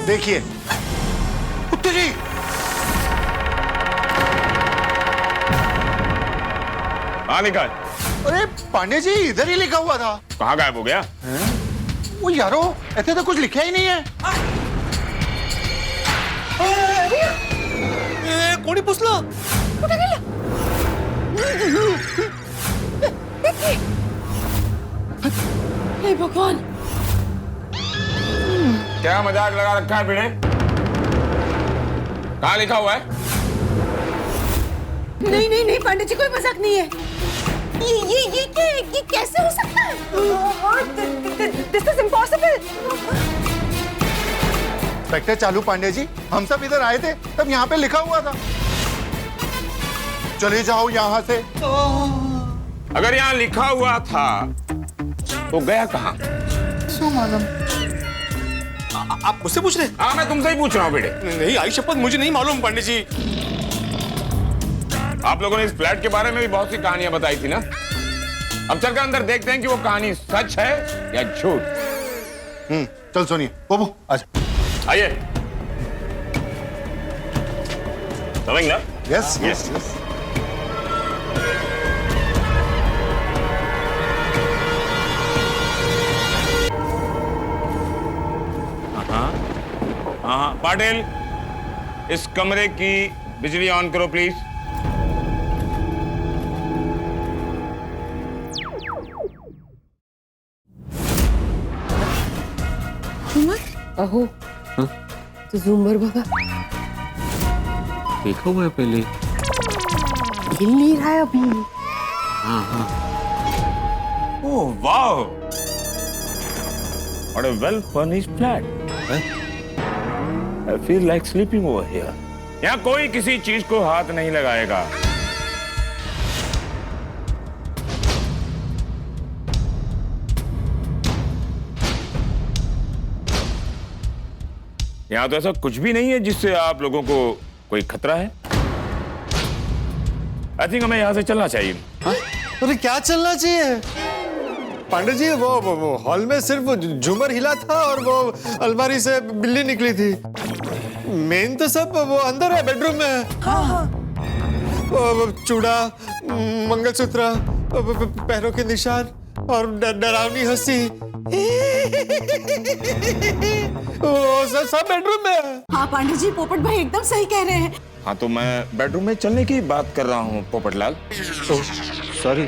देखिए कुत्ते जी, हाँ निकाल। अरे पांडे जी इधर ही लिखा हुआ था। कहाँ गायब हो गया? वो यारो ऐसे तो कुछ लिखा ही नहीं है। कोणी पुसलं? कुठे गेलं? हे भगवान, क्या मजाक लगा रखा है भिड़े? कहाँ लिखा हुआ है? नहीं पांडे जी, कोई मजाक नहीं है। ये कैसे हो सकता है? This is impossible. इंस्पेक्टर चालू पांडे जी, हम सब इधर आए थे तब यहाँ पे लिखा हुआ था। चले जाओ यहाँ से। अगर यहाँ लिखा हुआ था तो गया कहाँ? मालूम। आप मुझसे पूछ रहे? हाँ, मैं तुमसे ही पूछ रहा हूँ बेटे। नहीं, आई शपथ मुझे नहीं मालूम पांडे जी। आप लोगों ने इस फ्लैट के बारे में भी बहुत सी कहानियां बताई थी ना। अब चलकर अंदर देखते हैं कि वो कहानी सच है या झूठ। चल सोनिए, बाबू आजा। आइए। समझ ना? Yes yes yes. हाँ पाटिल, इस कमरे की बिजली ऑन करो प्लीज। अहो, तो झूमर बघा, देखा हुआ है पहले। हिल नहीं रहा है अभी। ओह वाह, what a well furnished flat. I feel like sleeping over here. यहाँ कोई किसी चीज को हाथ नहीं लगाएगा। यहाँ तो ऐसा कुछ भी नहीं है जिससे आप लोगों को कोई खतरा है। आई थिंक हमें यहाँ से चलना चाहिए। अरे क्या चलना चाहिए पांडे जी? वो हॉल में सिर्फ झूमर हिला था और वो अलमारी से बिल्ली निकली थी। मेन तो सब वो अंदर है, बेडरूम में है। हाँ। वो चूड़ा, मंगलसूत्र, पैरों के निशान और डरावनी हंसी, वो सब बेडरूम में है। हाँ पांडे जी, पोपट भाई एकदम सही कह रहे हैं। हाँ तो मैं बेडरूम में चलने की बात कर रहा हूँ पोपटलाल। सॉरी।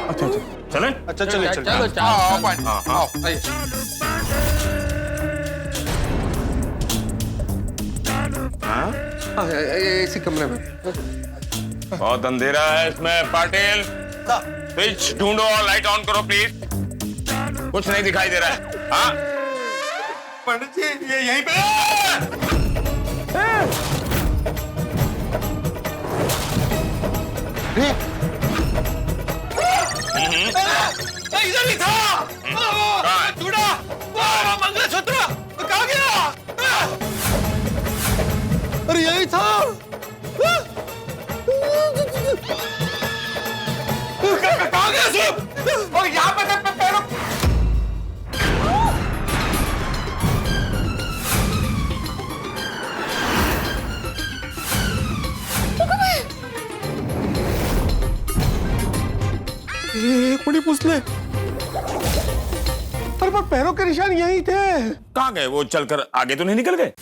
अच्छा चले। अच्छा चले चलो। इसी कमरे में बहुत अंधेरा है इसमें। पाटिल, स्विच ढूंढो और लाइट ऑन करो प्लीज। कुछ नहीं दिखाई दे रहा है। हाँ पंडित जी, ये यहीं पे इधर ही था। चूड़ा, मंगलसूत्र कहाँ गया? अरे यही था। कहाँ गया सब? और यहाँ पे पैरों एक मिनट पूछ ले। अरे पर पैरों के निशान यही थे। कहाँ गए वो? चलकर आगे तो नहीं निकल गए?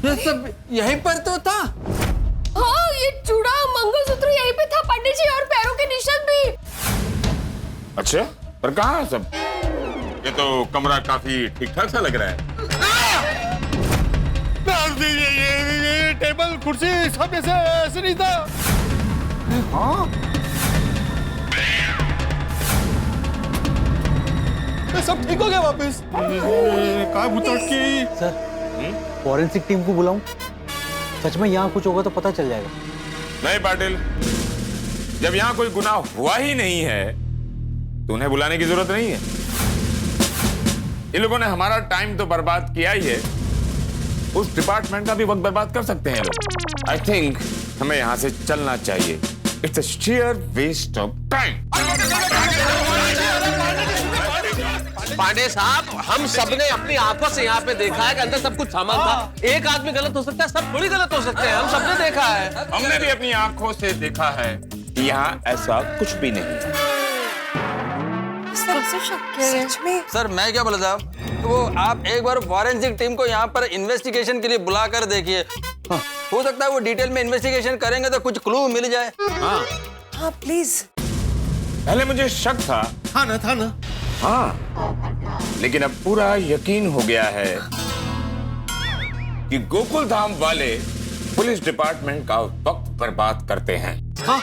ये सब यहीं पर तो था। हाँ, ये चूड़ा मंगलसूत्र यहीं पे था पंडित जी, और पैरों के निशान भी। अच्छा, पर कहाँ है सब? ये तो कमरा काफी ठीक ठाक सा लग रहा है। ये टेबल कुर्सी सब ऐसे नहीं था। हाँ, सब ठीक हो गया वापस। कहाँ भूतड़ की? सर, फॉरेंसिक टीम को बुलाऊं? सच में यहाँ कुछ होगा तो पता चल जाएगा। नहीं पाटिल, जब यहाँ कोई गुनाह हुआ ही नहीं है तो उन्हें बुलाने की जरूरत नहीं है। इन लोगों ने हमारा टाइम तो बर्बाद किया ही है, उस डिपार्टमेंट का भी वक्त बर्बाद कर सकते हैं लोग। आई थिंक हमें यहाँ से चलना चाहिए। It's a sheer waste of time। Pandey साहब, हम सबने अपनी आंखों से यहाँ पे देखा है कि अंदर सब कुछ सामान था। एक आदमी गलत हो सकता है, सब थोड़ी गलत हो सकते हैं। हम सबने देखा है। हमने भी अपनी आंखों से देखा है कि यहाँ ऐसा कुछ भी नहीं है। सच में? सर मैं क्या बोला था, तो वो आप एक बार फॉरेंसिक टीम को यहाँ पर इन्वेस्टिगेशन के लिए बुला कर देखिए। हो सकता है वो डिटेल में इन्वेस्टिगेशन करेंगे तो कुछ क्लू मिल जाए। हाँ प्लीज। पहले मुझे शक था। था ना। हाँ, लेकिन अब पूरा यकीन हो गया है कि गोकुल धाम वाले पुलिस डिपार्टमेंट का वक्त बर्बाद करते हैं। हाँ?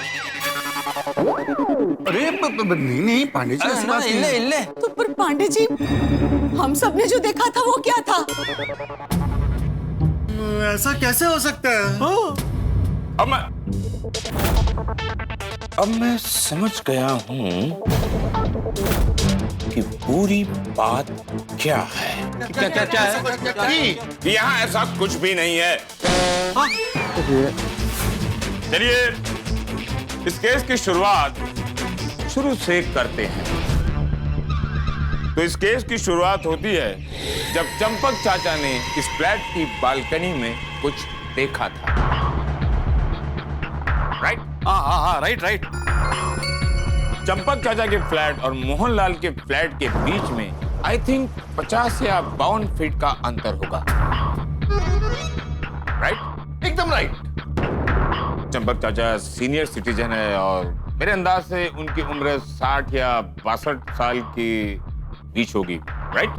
अरे नहीं पांडे जी, ऐसी बात नहीं है। इल्ले। तो पर पांडे जी, हम सबने जो देखा था वो क्या था? ऐसा कैसे हो सकता है? अब मैं समझ गया हूँ कि पूरी बात क्या है। क्या है? कि यहाँ ऐसा कुछ भी नहीं है। चलिए इस केस की शुरुआत शुरू से करते हैं। तो इस केस की शुरुआत होती है जब चंपक चाचा ने इस फ्लैट की बालकनी में कुछ देखा था। राइट? हाँ, राइट। चंपक चाचा के फ्लैट और मोहनलाल के फ्लैट के बीच में आई थिंक 50 या 52 फीट का अंतर होगा। राइट? एकदम राइट। चंपक चाचा सीनियर सिटीजन है और मेरे अंदाज से उनकी उम्र 60 या 62 साल की बीच होगी। राइट?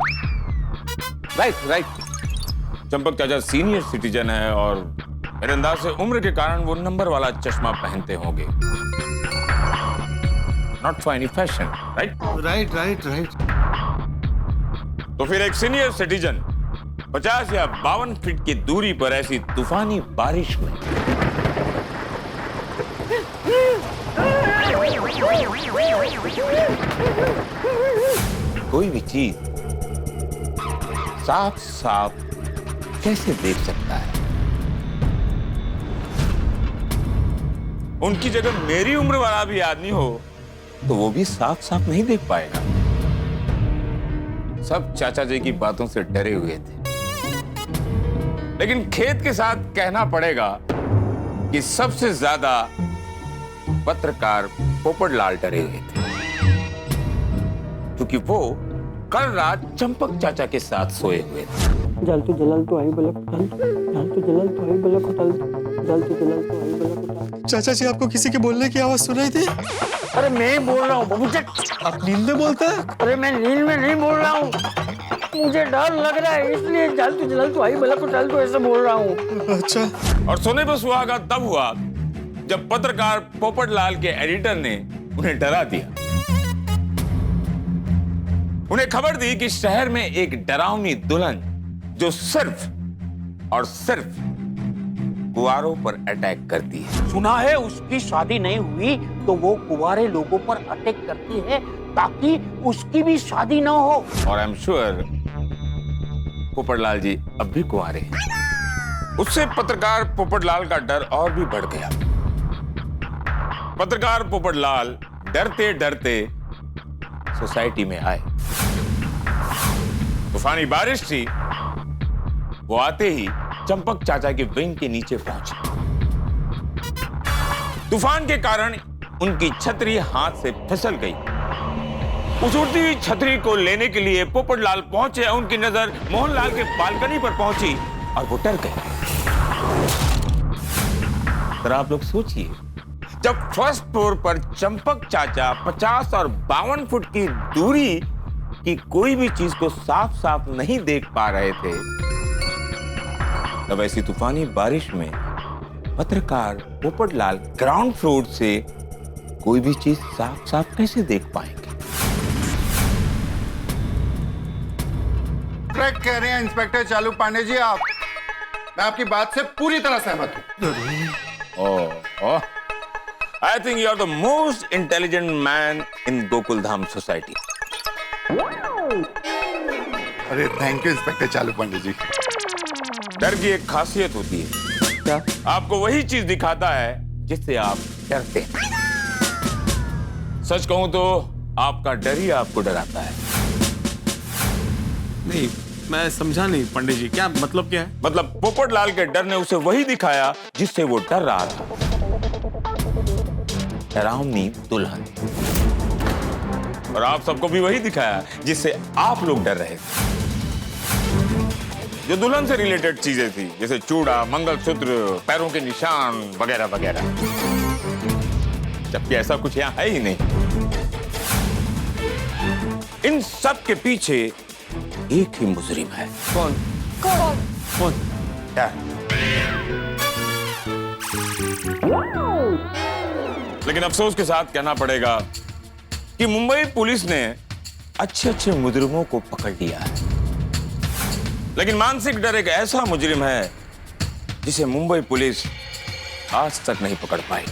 राइट। चंपक चाचा सीनियर सिटीजन है और मेरे अंदाज से उम्र के कारण वो नंबर वाला चश्मा पहनते होंगे। Not for any fashion. Right? Right. तो फिर एक सीनियर सिटीजन 50 या 52 फीट की दूरी पर ऐसी तूफानी बारिश में कोई भी चीज साफ साफ कैसे देख सकता है? उनकी जगह मेरी उम्र वाला भी आदमी हो तो वो भी साफ साफ नहीं देख पाएगा। सब चाचा जी की बातों से डरे हुए थे, लेकिन खेत के साथ कहना पड़ेगा कि सबसे ज्यादा पत्रकार पोपटलाल डरे हुए थे, क्योंकि वो कल रात चंपक चाचा के साथ सोए हुए थे। जल तो जलाल तो आई बलक उठल, जल तो जलाल तो आई बलक उठल, जल तो जलाल तो आई बलक उठल। चाचा जी, आपको किसी के बोलने की आवाज सुनाई थी? अरे मैं ही बोल रहा हूँ बाबूजी। आप नींद में बोलते हैं? अरे मैं नींद में नहीं बोल रहा हूँ, मुझे डर लग रहा है इसलिए जल तो जलाल तो आई बलक उठल तो ऐसे बोल रहा हूँ। अच्छा। और सोने पर सुहागा तब हुआ जब पत्रकार पोपटलाल के एडिटर ने उन्हें डरा दिया। उन्हें खबर दी कि शहर में एक डरावनी दुल्हन जो सिर्फ और सिर्फ कुंवारों पर अटैक करती है। सुना है उसकी शादी नहीं हुई तो वो कुंवारे लोगों पर अटैक करती है ताकि उसकी भी शादी ना हो। और आई एम श्योर पोपटलाल जी अब भी कुंवारे हैं। उससे पत्रकार पोपटलाल का डर और भी बढ़ गया। पत्रकार पोपटलाल डरते डरते सोसाइटी में आए। तूफानी बारिश थी। वो आते ही चंपक चाचा के विंग के नीचे पहुंचे। तूफान के कारण उनकी छतरी हाथ से फिसल गई। उस उड़ती हुई छतरी को लेने के लिए पोपटलाल पहुंचे। उनकी नजर मोहनलाल के बालकनी पर पहुंची और वो डर गए। तो आप लोग सोचिए, जब फर्स्ट फ्लोर पर चंपक चाचा 50 और 52 फुट की दूरी की कोई भी चीज को साफ साफ नहीं देख पा रहे थे, तब ऐसी तूफानी बारिश में पत्रकार पोपटलाल ग्राउंड फ्लोर से कोई भी चीज साफ साफ कैसे देख पाएंगे? करेक्ट कह रहे हैं इंस्पेक्टर चालू पांडे जी आप। मैं आपकी बात से पूरी तरह सहमत हूं। I think you are the most intelligent man in Gokuldham society. अरे थैंक यू इंस्पेक्टर चालू पांडे जी। डर की एक खासियत होती है, क्या? आपको वही चीज दिखाता है जिससे आप डरते हैं। सच कहूं तो आपका डर ही आपको डराता है। नहीं, मैं समझा नहीं पंडित जी, क्या मतलब क्या है? मतलब पोपटलाल के डर ने उसे वही दिखाया जिससे वो डर रहा था। डरावनी दुल्हन। और आप सबको भी वही दिखाया जिससे आप लोग डर रहे थे। जो दुल्हन से रिलेटेड चीजें थी, जैसे चूड़ा, मंगलसूत्र, पैरों के निशान वगैरह वगैरह, जबकि ऐसा कुछ यहां है ही नहीं। इन सब के पीछे एक ही मुजरिम है। कौन? कौन? कौन? क्या? लेकिन अफसोस के साथ कहना पड़ेगा कि मुंबई पुलिस ने अच्छे अच्छे मुजरिमों को पकड़ लिया है, लेकिन मानसिक डर एक ऐसा मुजरिम है जिसे मुंबई पुलिस आज तक नहीं पकड़ पाई।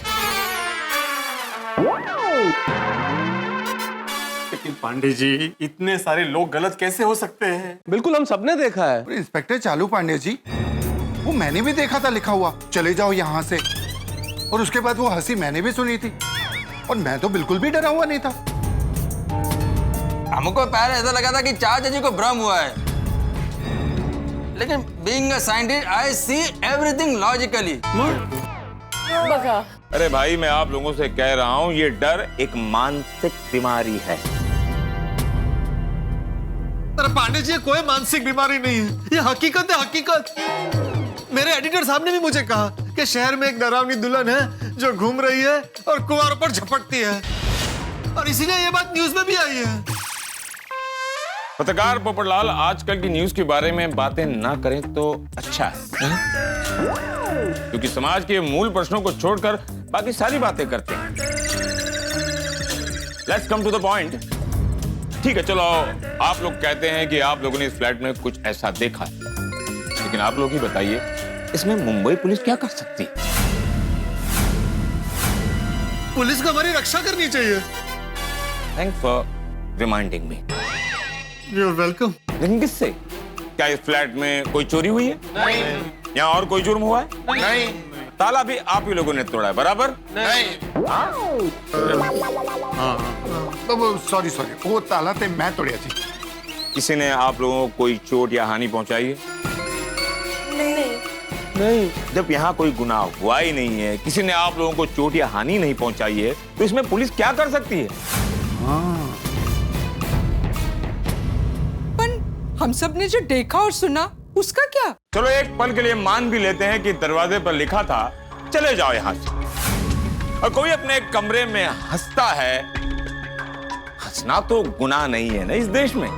लेकिन पांडे जी, इतने सारे लोग गलत कैसे हो सकते हैं? बिल्कुल, हम सबने देखा है। इंस्पेक्टर चालू पांडे जी, वो मैंने भी देखा था लिखा हुआ, चले जाओ यहाँ से। और उसके बाद वो हंसी मैंने भी सुनी थी, और मैं तो बिल्कुल भी डरा हुआ नहीं था। हमको पहले ऐसा लगा था कि चाचा जी को भ्रम हुआ है, लेकिन being a scientist I see everything logically. अरे भाई, मैं आप लोगों से कह रहा हूं, ये डर एक मानसिक बीमारी है। अरे पांडे जी, कोई मानसिक बीमारी नहीं है, ये हकीकत है, हकीकत। मेरे एडिटर साहब ने भी मुझे कहा कि शहर में एक डरावनी दुल्हन है जो घूम रही है और कुंवारों पर झपटती है, और इसीलिए ये बात न्यूज में भी आई है। पत्रकार पोपटलाल आजकल की न्यूज के बारे में बातें ना करें तो अच्छा है, क्योंकि समाज के मूल प्रश्नों को छोड़कर बाकी सारी बातें करते हैं। Let's come to the point. ठीक है, चलो, आप लोग कहते हैं कि आप लोगों ने इस फ्लैट में कुछ ऐसा देखा है, लेकिन आप लोग ही बताइए, इसमें मुंबई पुलिस क्या कर सकती है? पुलिस को हमारी रक्षा करनी चाहिए। Thanks for reminding me. You are welcome. लेकिन किससे? क्या इस फ्लैट में कोई चोरी हुई है? नहीं। यहाँ और कोई जुर्म हुआ है? नहीं। ताला भी आप ही लोगों ने तोड़ा है, बराबर? नहीं। सॉरी, वो ताला ते मैं तोड़िया थी। किसी ने आप लोगों को कोई चोट या हानि पहुंचाई है? नहीं। जब यहाँ कोई गुनाह हुआ ही नहीं है, किसी ने आप लोगों को चोट या हानि नहीं पहुंचाई है, तो इसमें पुलिस क्या कर सकती है? हम सब ने जो देखा और सुना उसका क्या? चलो एक पल के लिए मान भी लेते हैं कि दरवाजे पर लिखा था चले जाओ यहां से, और कोई अपने कमरे में हंसता है। हंसना तो गुनाह नहीं है ना इस देश में।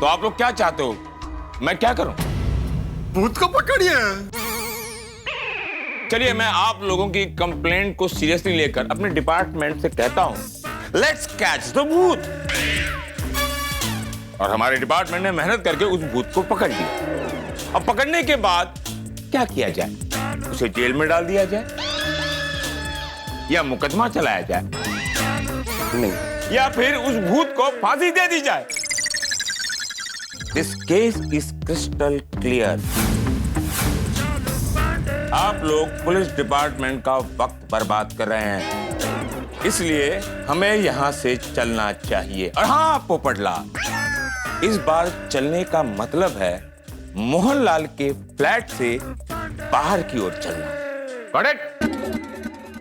तो आप लोग क्या चाहते हो, मैं क्या करूं? भूत को पकड़िए। चलिए, मैं आप लोगों की कंप्लेंट को सीरियसली लेकर अपने डिपार्टमेंट से कहता हूं, लेट्स कैच द भूत। और हमारे डिपार्टमेंट ने मेहनत करके उस भूत को पकड़ लिया। अब पकड़ने के बाद क्या किया जाए? उसे जेल में डाल दिया जाए या मुकदमा चलाया जाए? नहीं, या फिर उस भूत को फांसी दे दी जाए? This case is crystal clear. आप लोग पुलिस डिपार्टमेंट का वक्त बर्बाद कर रहे हैं, इसलिए हमें यहां से चलना चाहिए। और हाँ पोपटलाल, इस बार चलने का मतलब है मोहनलाल के फ्लैट से बाहर की ओर चलना।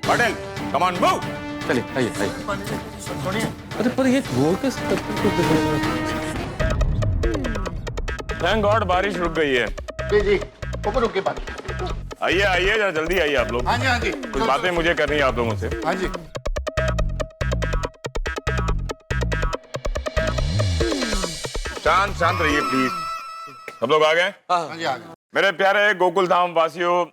Patel, come on move. चलिए, आइए आइए। अरे पर ये वो कैसे? थैंक गॉड बारिश रुक गई है। जी जी, ऊपर रुक के बात। आइए आइए, जरा जल्दी आइए आप लोग। हाँ जी हाँ जी, कुछ बातें मुझे करनी है आप लोगों से। हाँ जी। शांत शांत रहिए प्लीज। सब लोग आ गए? हाँ जी आ गए। मेरे प्यारे गोकुल धाम वासियों,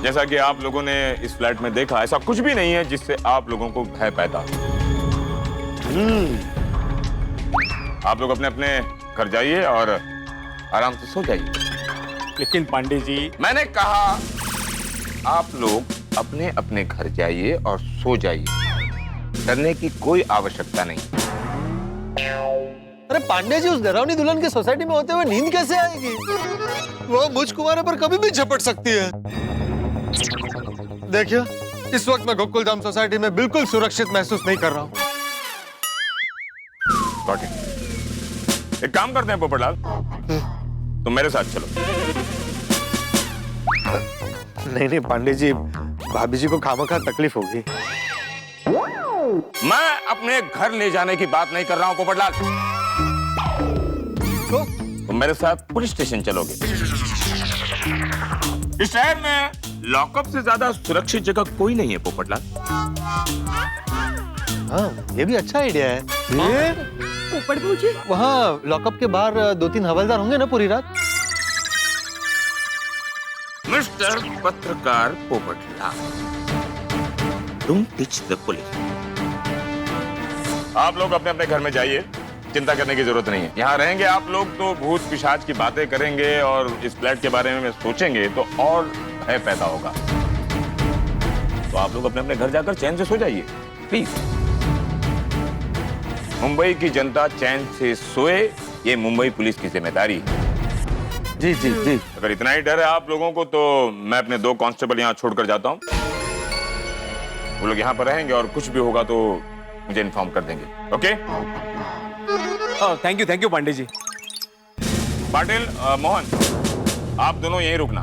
जैसा कि आप लोगों ने इस फ्लैट में देखा, ऐसा कुछ भी नहीं है जिससे आप लोगों को भय पैदा हो। आप लोग अपने अपने घर जाइए और आराम से सो जाइए। लेकिन पांडे जी, मैंने कहा आप लोग अपने अपने घर जाइए और सो जाइए। डरने की कोई आवश्यकता नहीं। अरे पांडे जी, उस डरावनी दुल्हन की सोसाइटी में होते हुए नींद कैसे आएगी? वो मुझ कुमारे पर कभी भी झपट सकती है। देखिए, इस वक्त मैं गोकुलधाम सोसाइटी में बिल्कुल सुरक्षित महसूस नहीं कर रहा हूँ। एक काम करते हैं पोपटलाल, तुम मेरे साथ चलो। नहीं पांडे जी, भाभी जी को खामखा तकलीफ होगी। मैं अपने घर ले जाने की बात नहीं कर रहा हूं पोपटलाल। तुम मेरे साथ पुलिस स्टेशन चलोगे। इस शहर में लॉकअप से ज्यादा सुरक्षित जगह कोई नहीं है पोपटलाल। हाँ, ये भी अच्छा आइडिया है। पोपट भौजी, वहाँ लॉकअप के बाहर 2-3 हवलदार होंगे ना पूरी रात? मिस्टर पत्रकार Popatlal, don't teach the police. आप लोग अपने अपने घर में जाइए, चिंता करने की जरूरत नहीं है। यहाँ रहेंगे आप लोग तो भूत पिशाच की बातें करेंगे और इस फ्लैट के बारे में सोचेंगे तो और भय पैदा होगा। तो आप लोग अपने अपने घर जाकर चैन से सो जाइए प्लीज। मुंबई की जनता चैन से सोए, ये मुंबई पुलिस की जिम्मेदारी है। जी जी जी। अगर इतना ही डर है आप लोगों को तो मैं अपने 2 कांस्टेबल यहाँ छोड़कर जाता हूँ। वो लोग यहाँ पर रहेंगे और कुछ भी होगा तो मुझे इन्फॉर्म कर देंगे। ओके? थैंक यू पांडे जी। पाटिल, मोहन, आप दोनों यहीं रुकना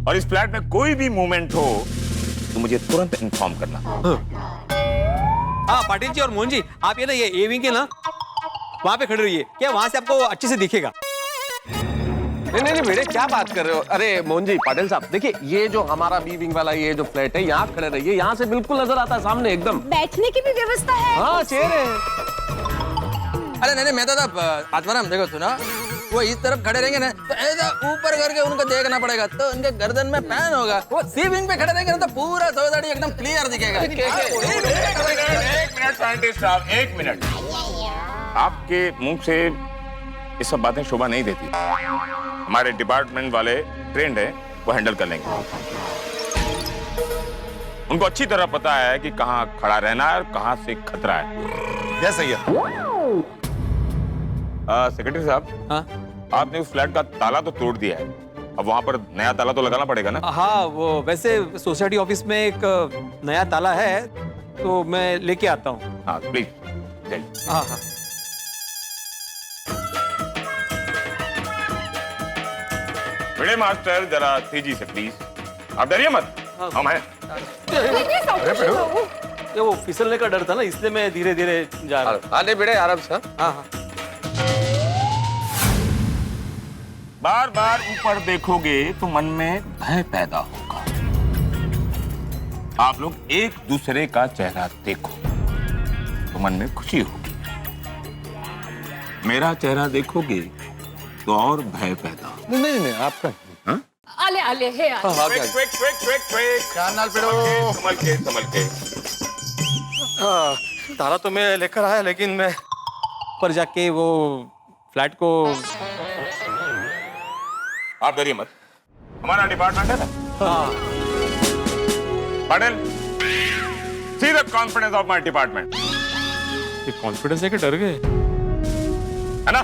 और इस फ्लैट में कोई भी मूवमेंट हो तो मुझे तुरंत इन्फॉर्म करना। हाँ पाटिल जी और मोहन जी, आप ये ना ये ए विंग के ना वहां पे खड़े रहिए। क्या वहां से आपको अच्छे से दिखेगा? नहीं बेटे, क्या बात कर रहे हो? अरे मोहन जी, पाटिल साहब, देखिए ये जो हमारा बी विंग वाला ये जो फ्लैट है, यहाँ खड़े रहिए। यहाँ से बिल्कुल नजर आता है सामने एकदम। बैठने की भी व्यवस्था है? हाँ, चेयर है। अरे नहीं मैं दादा आत्माराम, देखो सुना, वो इस तरफ खड़े रहेंगे ना तो ऐसा ऊपर करके उनको देखना पड़ेगा, तो उनके गर्दन में पैन होगा। वो सी विंग पे खड़े रहेंगे ना तो पूरा सोसाइटी एकदम क्लियर दिखेगा। एक मिनट साइंटिस्ट साहब, 1 मिनट। आपके मुंह से ये सब बातें शोभा नहीं देती। हमारे डिपार्टमेंट वाले ट्रेंड है, वो हैंडल कर लेंगे। उनको अच्छी तरह पता है कि कहाँ खड़ा रहना है और कहाँ से खतरा है। यस भैया। सेक्रेटरी साहब, हाँ? आपने उस फ्लैट का ताला तो तोड़ दिया है, अब वहां पर नया ताला तो लगाना पड़ेगा ना? हाँ, वो वैसे सोसाइटी ऑफिस में एक नया ताला है तो मैं लेके आता हूँ। हाँ प्लीज जाइए। हाँ हाँ। बड़े मास्टर, जरा तेजी से प्लीज। आप डरिए मत, हम हैं। ये वो फिसलने का डर था ना, इसलिए मैं धीरे धीरे जा रहा हूँ। आने बेटे, आराम से। हाँ हाँ। बार बार ऊपर देखोगे तो मन में भय पैदा होगा। आप लोग एक दूसरे का चेहरा देखो तो मन में खुशी होगी। मेरा चेहरा देखोगे तो और भय पैदा होगा। नहीं आपका। हाँ? आले आले है आले। संभल के। ताला तो मैं लेकर आया, लेकिन मैं पर जाके वो फ्लैट को। आप डरिए मत, हमारा डिपार्टमेंट है ना? पाटिल, सी the confidence of my department. ये कॉन्फिडेंस है कि डर गए? है ना?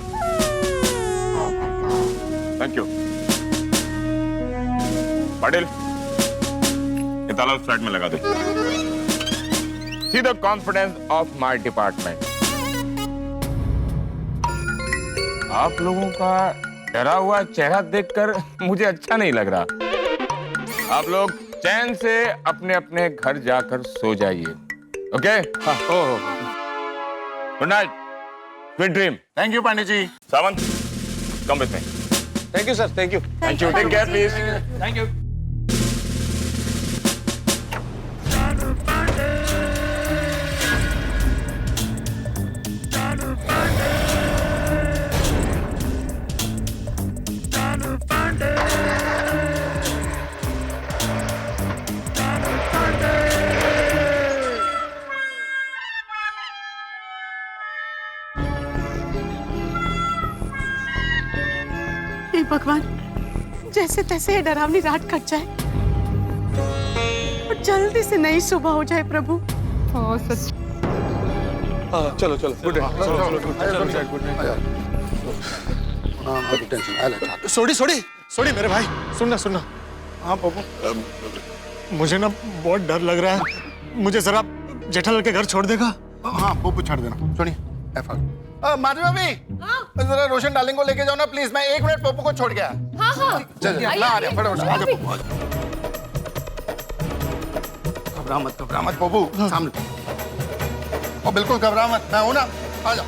Thank you. पाटिल, ये ताला उस फ्लैट में लगा दे। See the confidence of my department. आप लोगों का डरा हुआ चेहरा देखकर मुझे अच्छा नहीं लग रहा। आप लोग चैन से अपने अपने घर जाकर सो जाइए। Okay? Good night, sweet dream. Thank you Pandey ji. Sawant, come with me. Thank you sir, thank you. Thank you, take care please. Thank you. हे भगवान, जैसे तैसे ये डरावनी रात कट जाए और जल्दी से नई सुबह हो जाए प्रभु। सच। चलो चलो, गुड नाइट। सोड़ी सोड़ी सोड़ी मेरे भाई, सुनना सुनना। हाँ पप्पू, मुझे ना बहुत डर लग रहा है। मुझे जरा जेठालाल के घर छोड़ देगा? हाँ पप्पू छोड़ देना। छोड़िए। माधवी भाभी, जरा रोशन डार्लिंग को लेके जाओ ना प्लीज। मैं 1 मिनट पप्पू को छोड़ गया। हाँ हाँ चल ला आ रहा फटाफट। आ जाओ। घबरा मत पप्पू, सामने। और बिल्कुल घबरा मत, मैं हूं ना। आ जाओ।